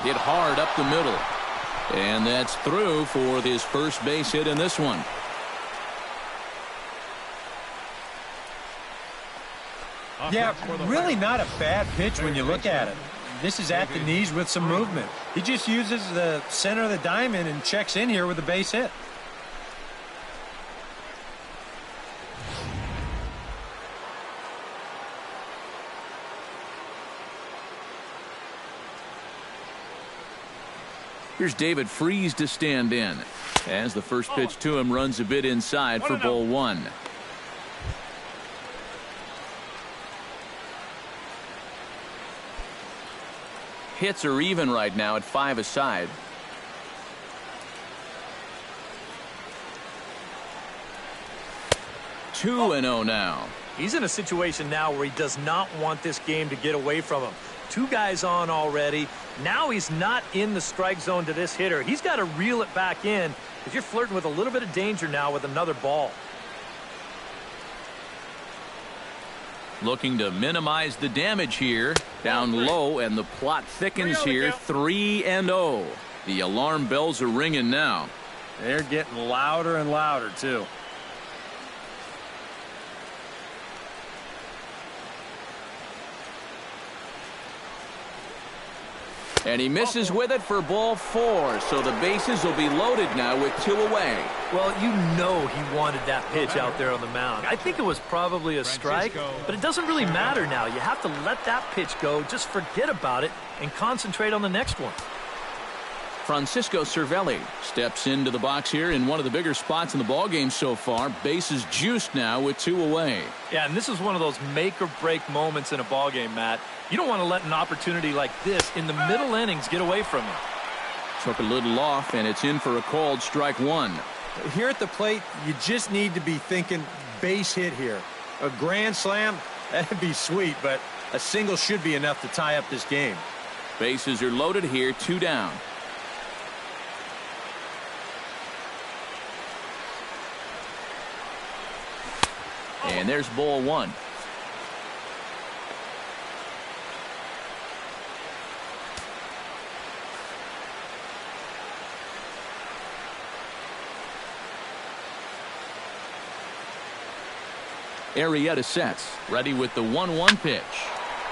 Hit hard up the middle. And that's through for his first base hit in this one. Yeah, really not a bad pitch when you look at it. This is at the knees with some movement. He just uses the center of the diamond and checks in here with a base hit. Here's David Freese to stand in, as the first pitch to him runs a bit inside for ball 1. Hits are even right now at 5 aside. 2-0 now. He's in a situation now where he does not want this game to get away from him. 2 guys on already. Now he's not in the strike zone to this hitter. He's got to reel it back in because you're flirting with a little bit of danger now with another ball. Looking to minimize the damage here. Down low, and the plot thickens here. 3-0. The alarm bells are ringing now. They're getting louder and louder, too. And he misses with it for ball 4. So the bases will be loaded now with 2 away. Well, you know he wanted that pitch out there on the mound. I think it was probably a strike, but it doesn't really matter now. You have to let that pitch go, just forget about it, and concentrate on the next one. Francisco Cervelli steps into the box here in one of the bigger spots in the ballgame so far. Bases juiced now with 2 away. Yeah, and this is one of those make-or-break moments in a ballgame, Matt. You don't want to let an opportunity like this in the middle innings get away from you. Took a little off, and it's in for a called strike 1. Here at the plate, you just need to be thinking base hit here. A grand slam, that'd be sweet, but a single should be enough to tie up this game. Bases are loaded here, 2 down. And there's ball 1. Arrieta sets, ready with the 1-1 pitch.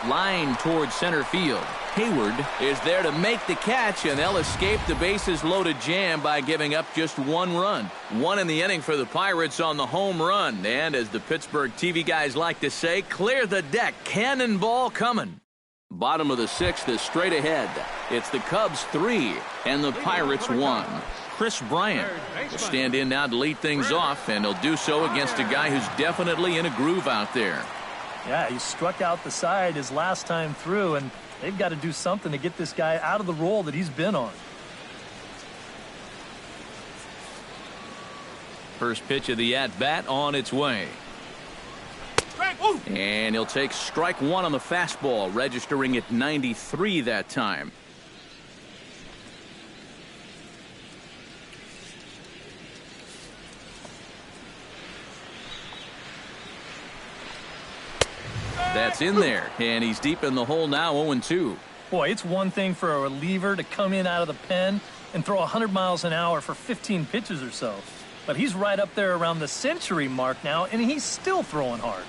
Line towards center field. Hayward is there to make the catch, and they'll escape the bases loaded jam by giving up just 1 run. 1 in the inning for the Pirates on the home run. And as the Pittsburgh TV guys like to say, clear the deck. Cannonball coming. Bottom of the 6th is straight ahead. It's the Cubs 3 and the Pirates 1. Chris Bryant will stand in now to lead things off, and he'll do so against a guy who's definitely in a groove out there. Yeah, he struck out the side his last time through, and they've got to do something to get this guy out of the role that he's been on. First pitch of the at-bat on its way. And he'll take strike 1 on the fastball, registering at 93 that time. That's in there, and he's deep in the hole now, 0-2. Boy, it's one thing for a reliever to come in out of the pen and throw 100 miles an hour for 15 pitches or so. But he's right up there around the century mark now, and he's still throwing hard.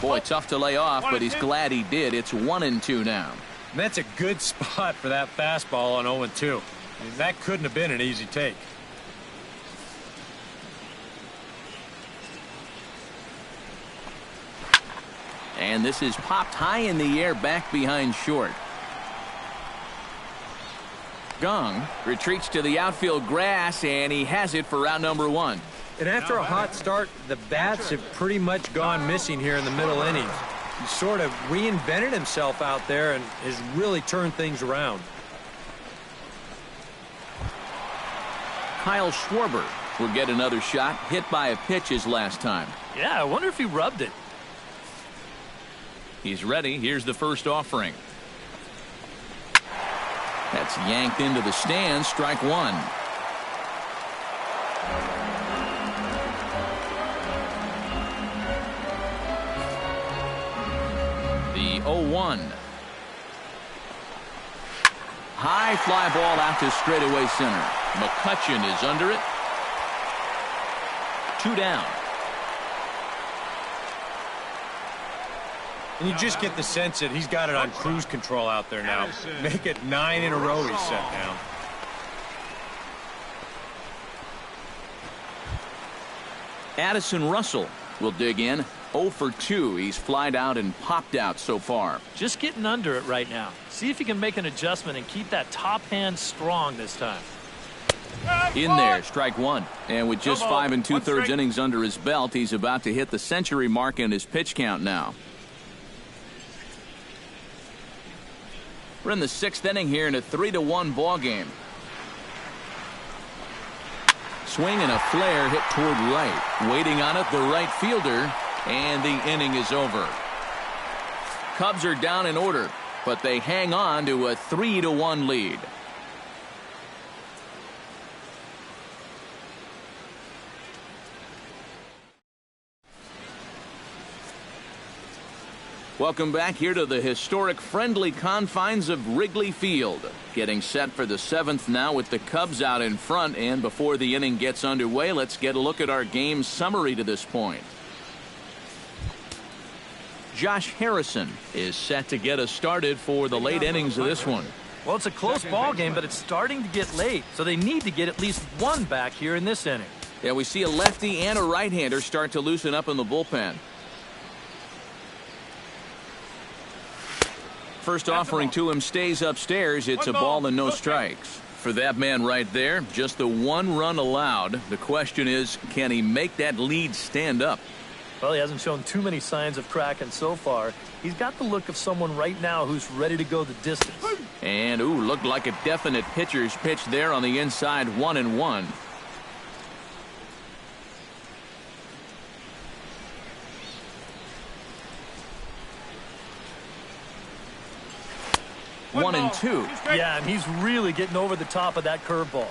Boy, tough to lay off, but he's glad he did. It's 1-2 now. And that's a good spot for that fastball on 0-2. That couldn't have been an easy take. And this is popped high in the air back behind short. Gong retreats to the outfield grass, and he has it for round number 1. And after a hot start, the bats have pretty much gone missing here in the middle innings. He sort of reinvented himself out there and has really turned things around. Kyle Schwarber will get another shot, hit by a pitch his last time. Yeah, I wonder if he rubbed it. He's ready. Here's the first offering. That's yanked into the stands. Strike 1. The 0-1. High fly ball out to straightaway center. McCutchen is under it. 2 down. And you just get the sense that he's got it on cruise control out there now. Make it 9 in a row he's set down. Addison Russell will dig in. 0 for 2. He's flied out and popped out so far. Just getting under it right now. See if he can make an adjustment and keep that top hand strong this time. In there, strike 1. And with just 5 2/3 innings under his belt, he's about to hit the century mark in his pitch count now. We're in the 6th inning here in a 3-1 ball game. swing and a flare hit toward right. Waiting on it, the right fielder, and the inning is over. Cubs are down in order, but they hang on to a 3-1 lead. Welcome back here to the historic friendly confines of Wrigley Field. Getting set for the 7th now with the Cubs out in front, and before the inning gets underway, let's get a look at our game summary to this point. Josh Harrison is set to get us started for the late innings of this one. Well, it's a close ball game, but it's starting to get late, so they need to get at least one back here in this inning. Yeah, we see a lefty and a right-hander start to loosen up in the bullpen. First offering to him stays upstairs. It's a ball and no strikes. For that man right there, just the one run allowed. The question is, can he make that lead stand up? Well, he hasn't shown too many signs of cracking so far. He's got the look of someone right now who's ready to go the distance. And, looked like a definite pitcher's pitch there on the inside, 1-1. One and two. Yeah, and he's really getting over the top of that curveball.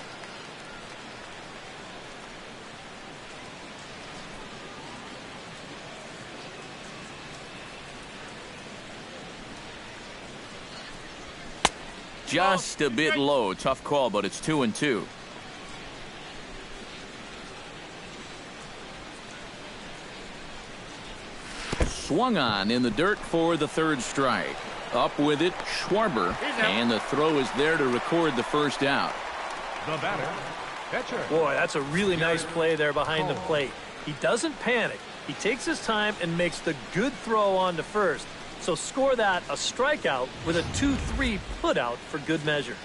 Just a bit low. Tough call, but it's 2-2. Swung on in the dirt for the third strike. Up with it, Schwarber, and the throw is there to record the first out. The batter, pitcher. Boy, that's a really nice play there behind the plate. He doesn't panic. He takes his time and makes the good throw on to first. So score that a strikeout with a 2-3 putout for good measure.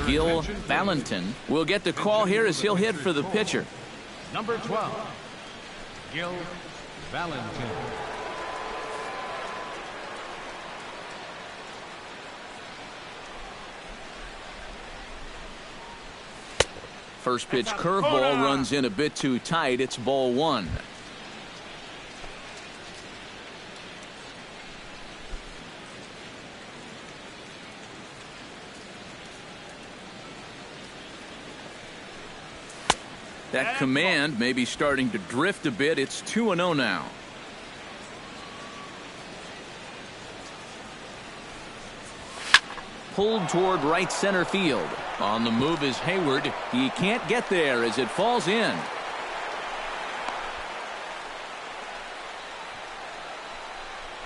Gil Valentin will get the call here as he'll hit for the pitcher. Number 12, Gil Valentin. First pitch curveball runs in a bit too tight. It's ball one. That command may be starting to drift a bit. It's 2-0 now. Pulled toward right center field. On the move is Hayward. He can't get there as it falls in.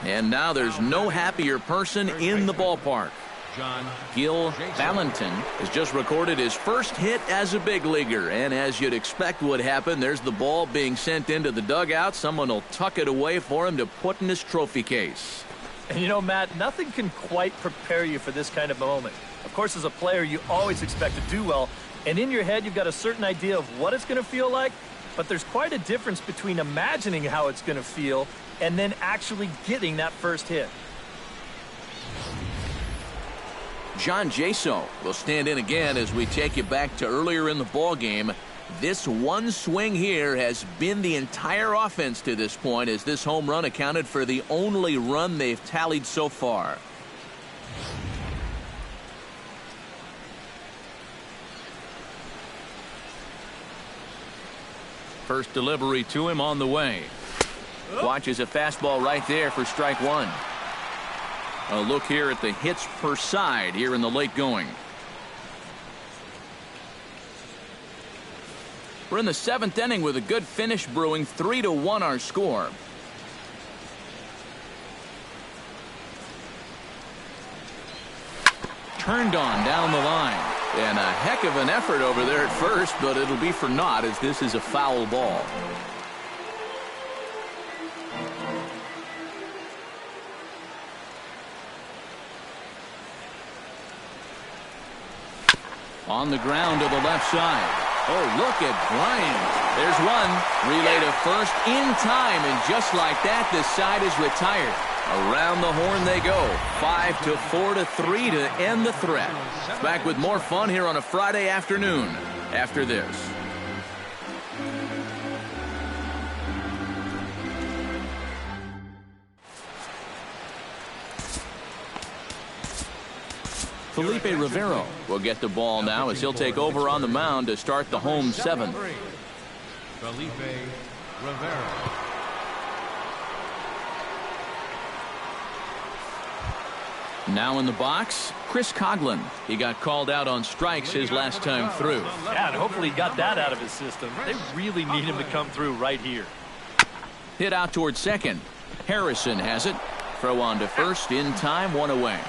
And now there's no happier person in the ballpark. Gil Valentin has just recorded his first hit as a big leaguer, and as you'd expect would happen, there's the ball being sent into the dugout. Someone will tuck it away for him to put in his trophy case. And you know, Matt, nothing can quite prepare you for this kind of moment. Of course, as a player, you always expect to do well, and in your head, you've got a certain idea of what it's going to feel like, but there's quite a difference between imagining how it's going to feel and then actually getting that first hit. John Jaso will stand in again as we take you back to earlier in the ball game. This one swing here has been the entire offense to this point, as this home run accounted for the only run they've tallied so far. First delivery to him on the way. Watches a fastball right there for strike one. A look here at the hits per side here in the late going. We're in the 7th inning with a good finish brewing. 3-1 our score. Turned on down the line. And a heck of an effort over there at first, but it'll be for naught as this is a foul ball. On the ground to the left side. Oh, look at Bryant. There's one. Relay to first in time, and just like that, this side is retired. Around the horn they go. 5-4 to 3 to end the threat. Back with more fun here on a Friday afternoon after this. Felipe Rivero will get the ball now as he'll take over on the mound to start the home seventh. Felipe Rivero. Now in the box, Chris Coughlin. He got called out on strikes his last time through. Yeah, and hopefully he got that out of his system. They really need him to come through right here. Hit out towards second. Harrison has it. Throw on to first in time, one away.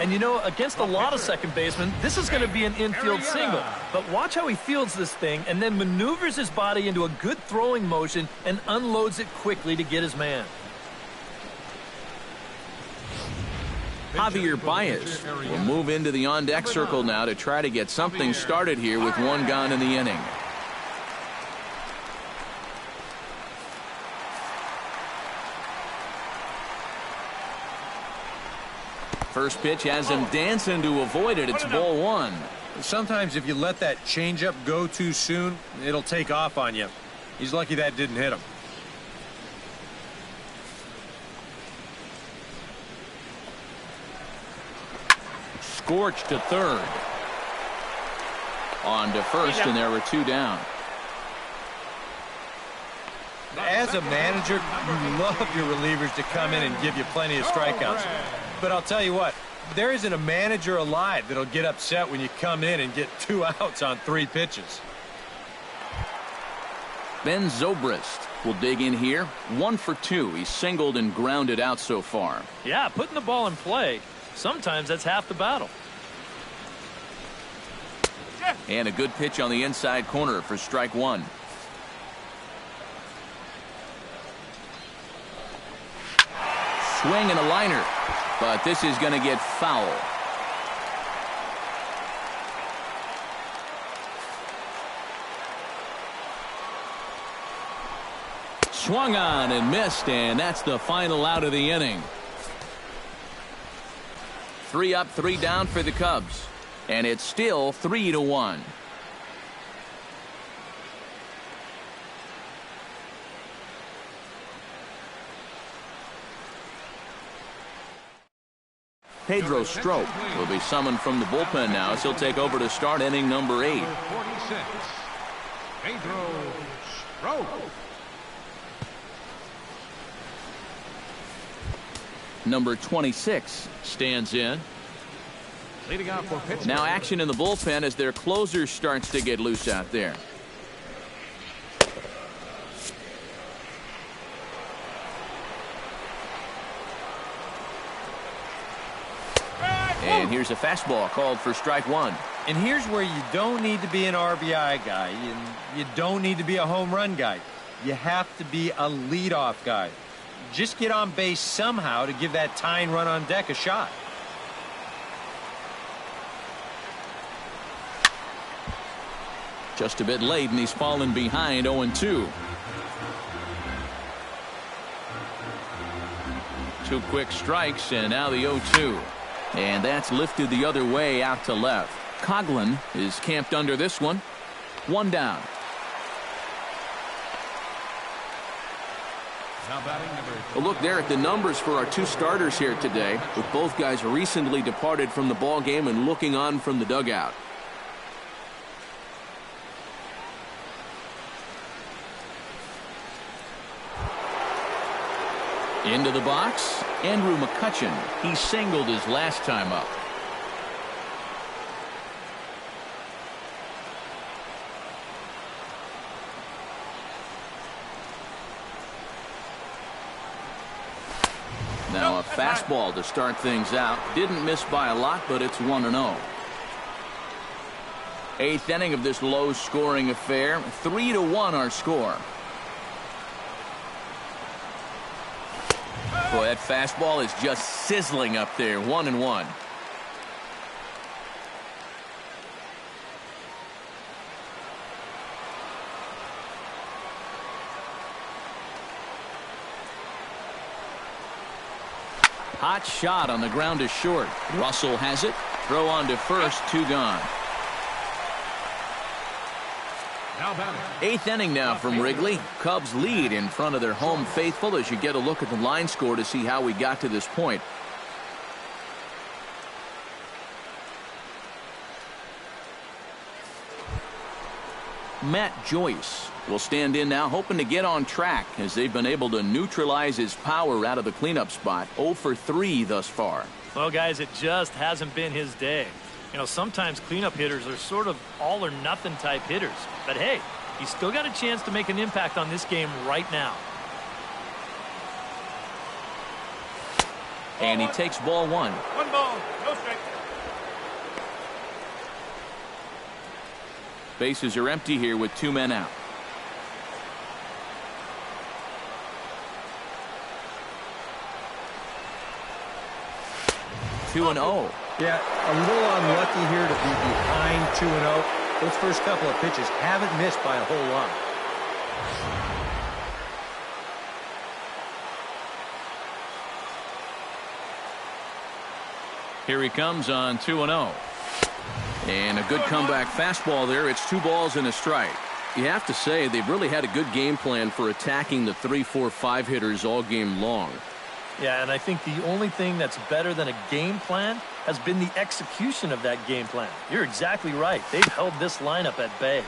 And you know, against a lot of second basemen, this is going to be an infield single. But watch how he fields this thing and then maneuvers his body into a good throwing motion and unloads it quickly to get his man. Javier Baez will move into the on-deck circle now to try to get something started here with one gone in the inning. First pitch has him dancing to avoid it. It's ball one. Sometimes if you let that changeup go too soon, it'll take off on you. He's lucky that didn't hit him. Scorched to third. On to first, and there were two down. As a manager, you love your relievers to come in and give you plenty of strikeouts. But I'll tell you what, there isn't a manager alive that'll get upset when you come in and get 2 outs on 3 pitches. Ben Zobrist will dig in here. 1 for 2. He's singled and grounded out so far. Yeah, putting the ball in play, sometimes that's half the battle. And a good pitch on the inside corner for strike one. Swing and a liner. But this is going to get foul. Swung on and missed, and that's the final out of the inning. 3 up, 3 down for the Cubs. And it's still 3-1. Pedro Strop will be summoned from the bullpen now as he'll take over to start inning number 8. 46, Pedro Strop. Number 26 stands in. Leading out for Pittsburgh. Now action in the bullpen as their closer starts to get loose out there. And here's a fastball called for strike one. And here's where you don't need to be an RBI guy, and you don't need to be a home run guy. You have to be a leadoff guy. Just get on base somehow to give that tying run on deck a shot. Just a bit late, and he's fallen behind 0-2. 2 quick strikes, and now the 0-2. And that's lifted the other way out to left. Coughlin is camped under this one. 1 down. A look there at the numbers for our 2 starters here today, with both guys recently departed from the ball game and looking on from the dugout. Into the box, Andrew McCutchen. He singled his last time up. Now a fastball to start things out. Didn't miss by a lot, but it's 1-0. 8th inning of this low-scoring affair. 3-1 our score. Boy, that fastball is just sizzling up there. 1-1. Hot shot on the ground is short. Russell has it. Throw on to first, 2 gone. Now batting. 8th inning now from Wrigley. Cubs lead in front of their home faithful as you get a look at the line score to see how we got to this point. Matt Joyce will stand in now, hoping to get on track as they've been able to neutralize his power out of the cleanup spot. 0 for 3 thus far. Well, guys, it just hasn't been his day. You know, sometimes cleanup hitters are sort of all or nothing type hitters. But hey, he's still got a chance to make an impact on this game right now. And he takes ball 1. 1 ball, no strike. Bases are empty here with 2 men out. Two and 0. Yeah, a little unlucky here to be behind 2-0. Those first couple of pitches haven't missed by a whole lot. Here he comes on 2-0. And a good comeback fastball there. It's 2 balls and a strike. You have to say they've really had a good game plan for attacking the 3, 4, 5 hitters all game long. Yeah, and I think the only thing that's better than a game plan has been the execution of that game plan. You're exactly right. They've held this lineup at bay.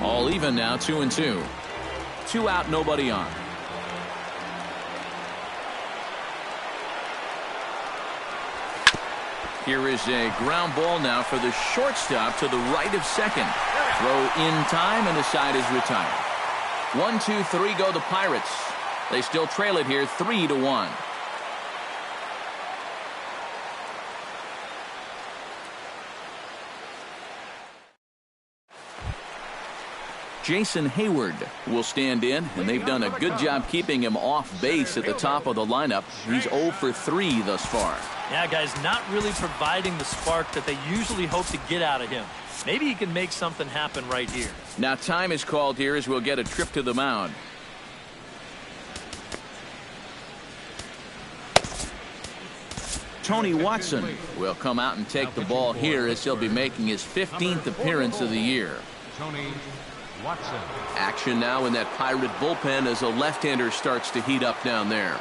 All even now, 2 and 2. 2 out, nobody on. Here is a ground ball now for the shortstop to the right of second. Throw in time, and the side is retired. 1, 2, 3 go the Pirates. They still trail it here 3-1. Jason Hayward will stand in, and they've done a good job keeping him off base at the top of the lineup. He's 0 for 3 thus far. Yeah, guys, not really providing the spark that they usually hope to get out of him. Maybe he can make something happen right here. Now time is called here as we'll get a trip to the mound. Tony Watson will come out and take the ball here as he'll be making his 15th appearance of the year. Tony Watson. Action now in that Pirate bullpen as a left-hander starts to heat up down there.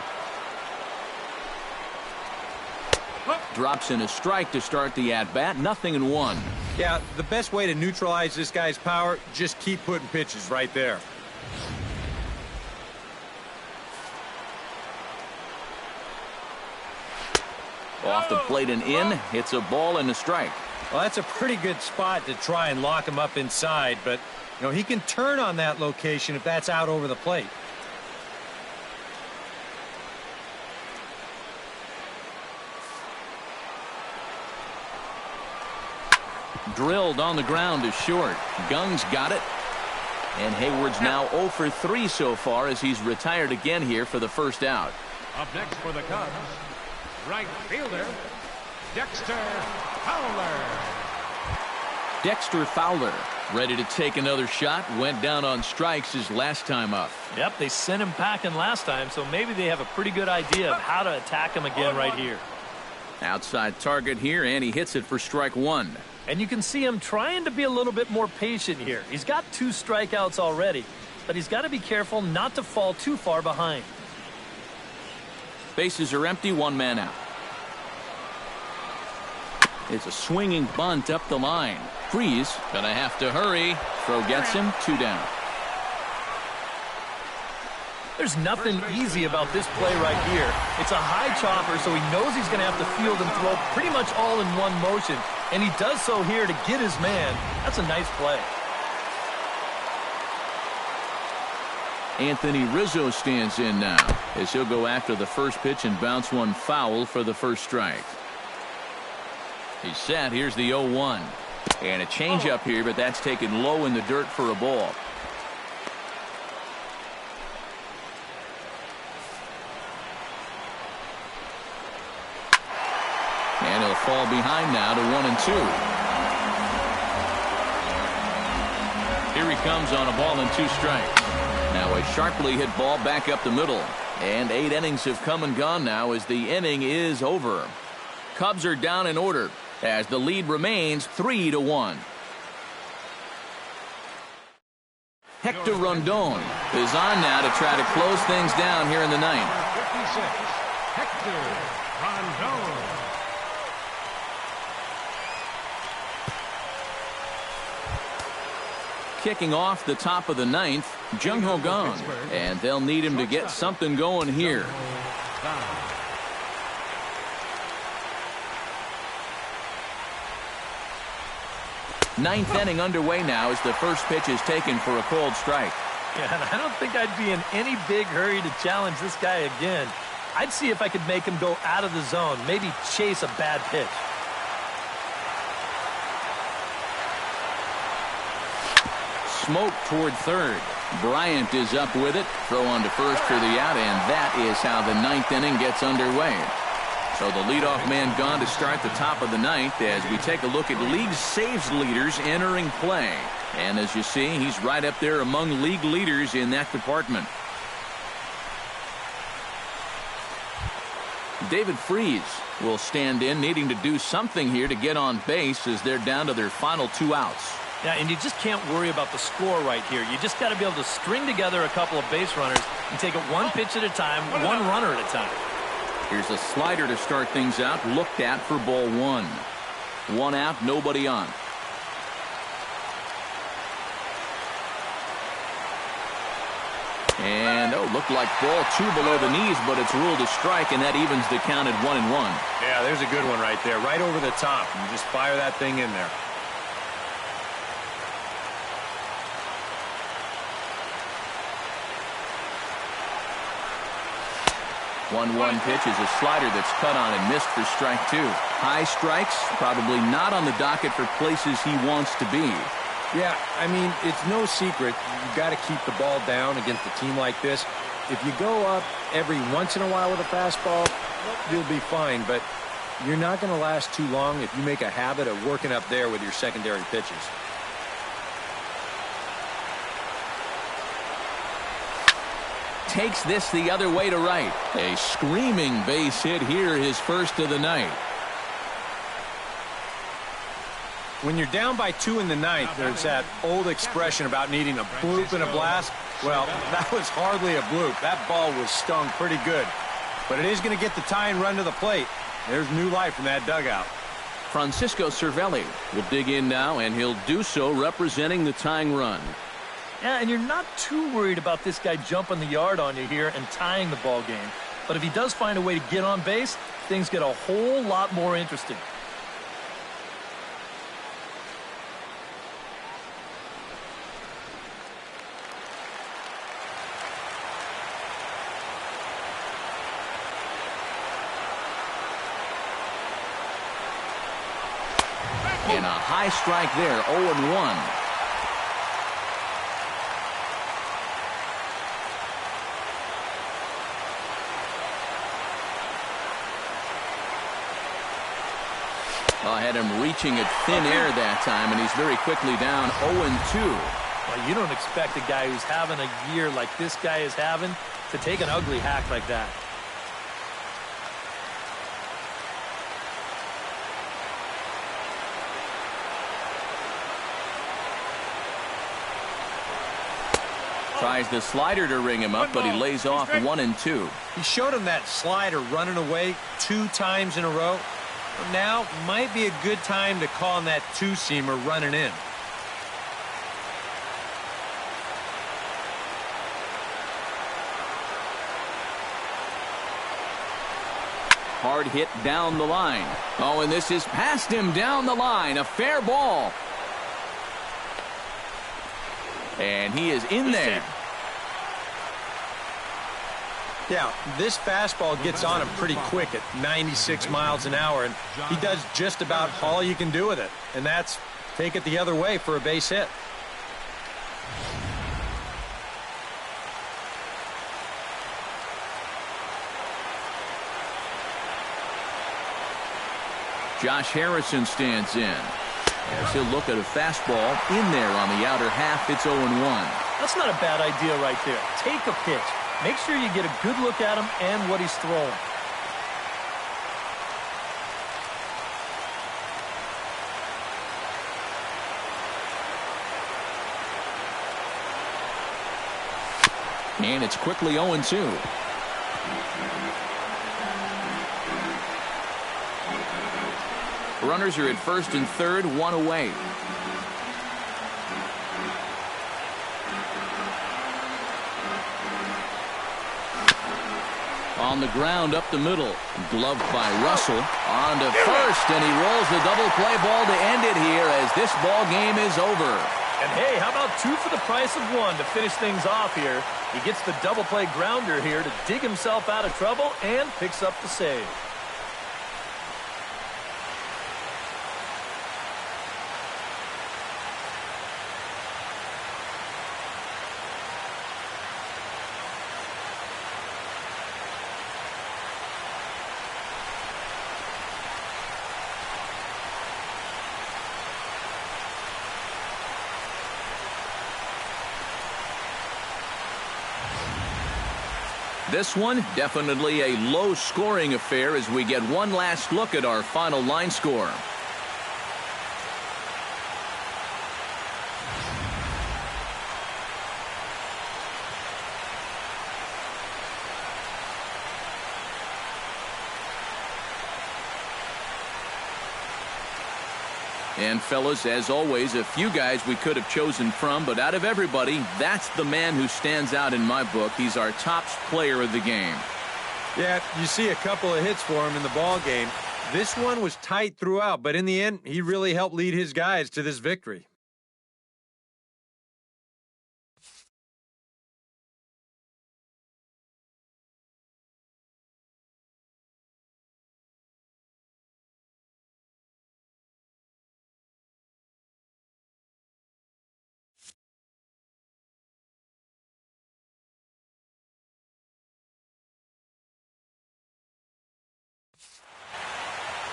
Drops in a strike to start the at-bat. 0-1. Yeah, the best way to neutralize this guy's power, just keep putting pitches right there. Off the plate and in. Hits a ball and a strike. Well, that's a pretty good spot to try and lock him up inside, but you know, he can turn on that location if that's out over the plate. Drilled on the ground is short. Gung's got it. And Hayward's now 0 for 3 so far as he's retired again here for the first out. Up next for the Cubs, right fielder, Dexter Fowler. Dexter Fowler ready to take another shot. Went down on strikes his last time up. Yep, they sent him packing last time, so maybe they have a pretty good idea of how to attack him again right here. Outside target here, and he hits it for strike 1. And you can see him trying to be a little bit more patient here. He's got 2 strikeouts already, but he's got to be careful not to fall too far behind. Bases are empty, 1 man out. It's a swinging bunt up the line. Freeze, gonna have to hurry. Throw gets him, 2 down. There's nothing easy about this play right here. It's a high chopper, so he knows he's going to have to field and throw pretty much all in one motion. And he does so here to get his man. That's a nice play. Anthony Rizzo stands in now as he'll go after the first pitch and bounce one foul for the first strike. He's set. Here's the 0-1. And a changeup here, but that's taken low in the dirt for a ball. And he'll fall behind now to 1-2. Here he comes on a ball and 2 strikes. Now a sharply hit ball back up the middle. And 8 innings have come and gone now as the inning is over. Cubs are down in order as the lead remains 3-1. Hector Rondon is on now to try to close things down here in the ninth. 56, Hector Rondon. Kicking off the top of the ninth, Jung Ho Gong, and they'll need him to get something going here. Ninth inning underway now as the first pitch is taken for a cold strike. Yeah, and I don't think I'd be in any big hurry to challenge this guy again. I'd see if I could make him go out of the zone, maybe chase a bad pitch. Smoke toward third. Bryant is up with it. Throw on to first for the out, and that is how the ninth inning gets underway. So the leadoff man gone to start the top of the ninth as we take a look at league saves leaders entering play. And as you see, he's right up there among league leaders in that department. David Freese will stand in, needing to do something here to get on base as they're down to their final 2 outs. Yeah, and you just can't worry about the score right here. You just got to be able to string together a couple of base runners and take it one pitch at a time, one runner at a time. Here's a slider to start things out, looked at for ball 1. 1 out, nobody on. And, looked like ball 2 below the knees, but it's ruled a strike, and that evens the count at 1-1. Yeah, there's a good one right there, right over the top. And just fire that thing in there. 1-1 pitch is a slider that's cut on and missed for strike 2. High strikes, probably not on the docket for places he wants to be. Yeah, I mean, it's no secret. You've got to keep the ball down against a team like this. If you go up every once in a while with a fastball, you'll be fine. But you're not going to last too long if you make a habit of working up there with your secondary pitches. Takes this the other way to right. A screaming base hit here, his first of the night. When you're down by 2 in the ninth, there's that old expression about needing a bloop and a blast. Well, that was hardly a bloop. That ball was stung pretty good. But it is going to get the tying run to the plate. There's new life in that dugout. Francisco Cervelli will dig in now, and he'll do so representing the tying run. Yeah, and you're not too worried about this guy jumping the yard on you here and tying the ball game. But if he does find a way to get on base, things get a whole lot more interesting. And a high strike there, 0-1. I had him reaching at thin air that time, and he's very quickly down 0-2. Well, you don't expect a guy who's having a year like this guy is having to take an ugly hack like that. Tries the slider to ring him up, but he lays off 1-2. He showed him that slider running away 2 times in a row. Now might be a good time to call on that 2-seamer running in. Hard hit down the line. Oh, and this is past him down the line. A fair ball. And he is in there. Yeah, this fastball gets on him pretty quick at 96 miles an hour, and he does just about all you can do with it, and that's take it the other way for a base hit. Josh Harrison stands in. As he'll look at a fastball in there on the outer half. It's 0-1. That's not a bad idea right there. Take a pitch, make sure you get a good look at him and what he's throwing. And it's quickly 0-2. Runners are at first and third, one away. On the ground up the middle. Gloved by Russell. On to first, and he rolls the double play ball to end it here as this ball game is over. And hey, how about 2 for the price of 1 to finish things off here? He gets the double play grounder here to dig himself out of trouble and picks up the save. This one, definitely a low-scoring affair as we get one last look at our final line score. And fellas, as always, a few guys we could have chosen from, but out of everybody, that's the man who stands out in my book. He's our top player of the game. Yeah, you see a couple of hits for him in the ball game. This one was tight throughout, but in the end, he really helped lead his guys to this victory.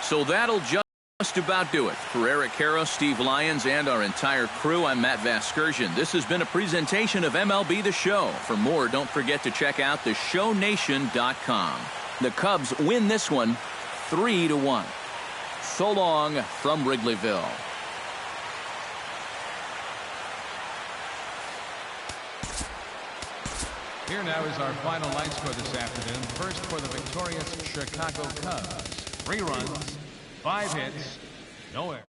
So that'll just about do it. For Eric Harrow, Steve Lyons, and our entire crew, I'm Matt Vasgersian. This has been a presentation of MLB The Show. For more, don't forget to check out theshownation.com. The Cubs win this one 3-1. So long from Wrigleyville. Here now is our final line score this afternoon. First for the victorious Chicago Cubs. 3 runs, 5 hits, no errors.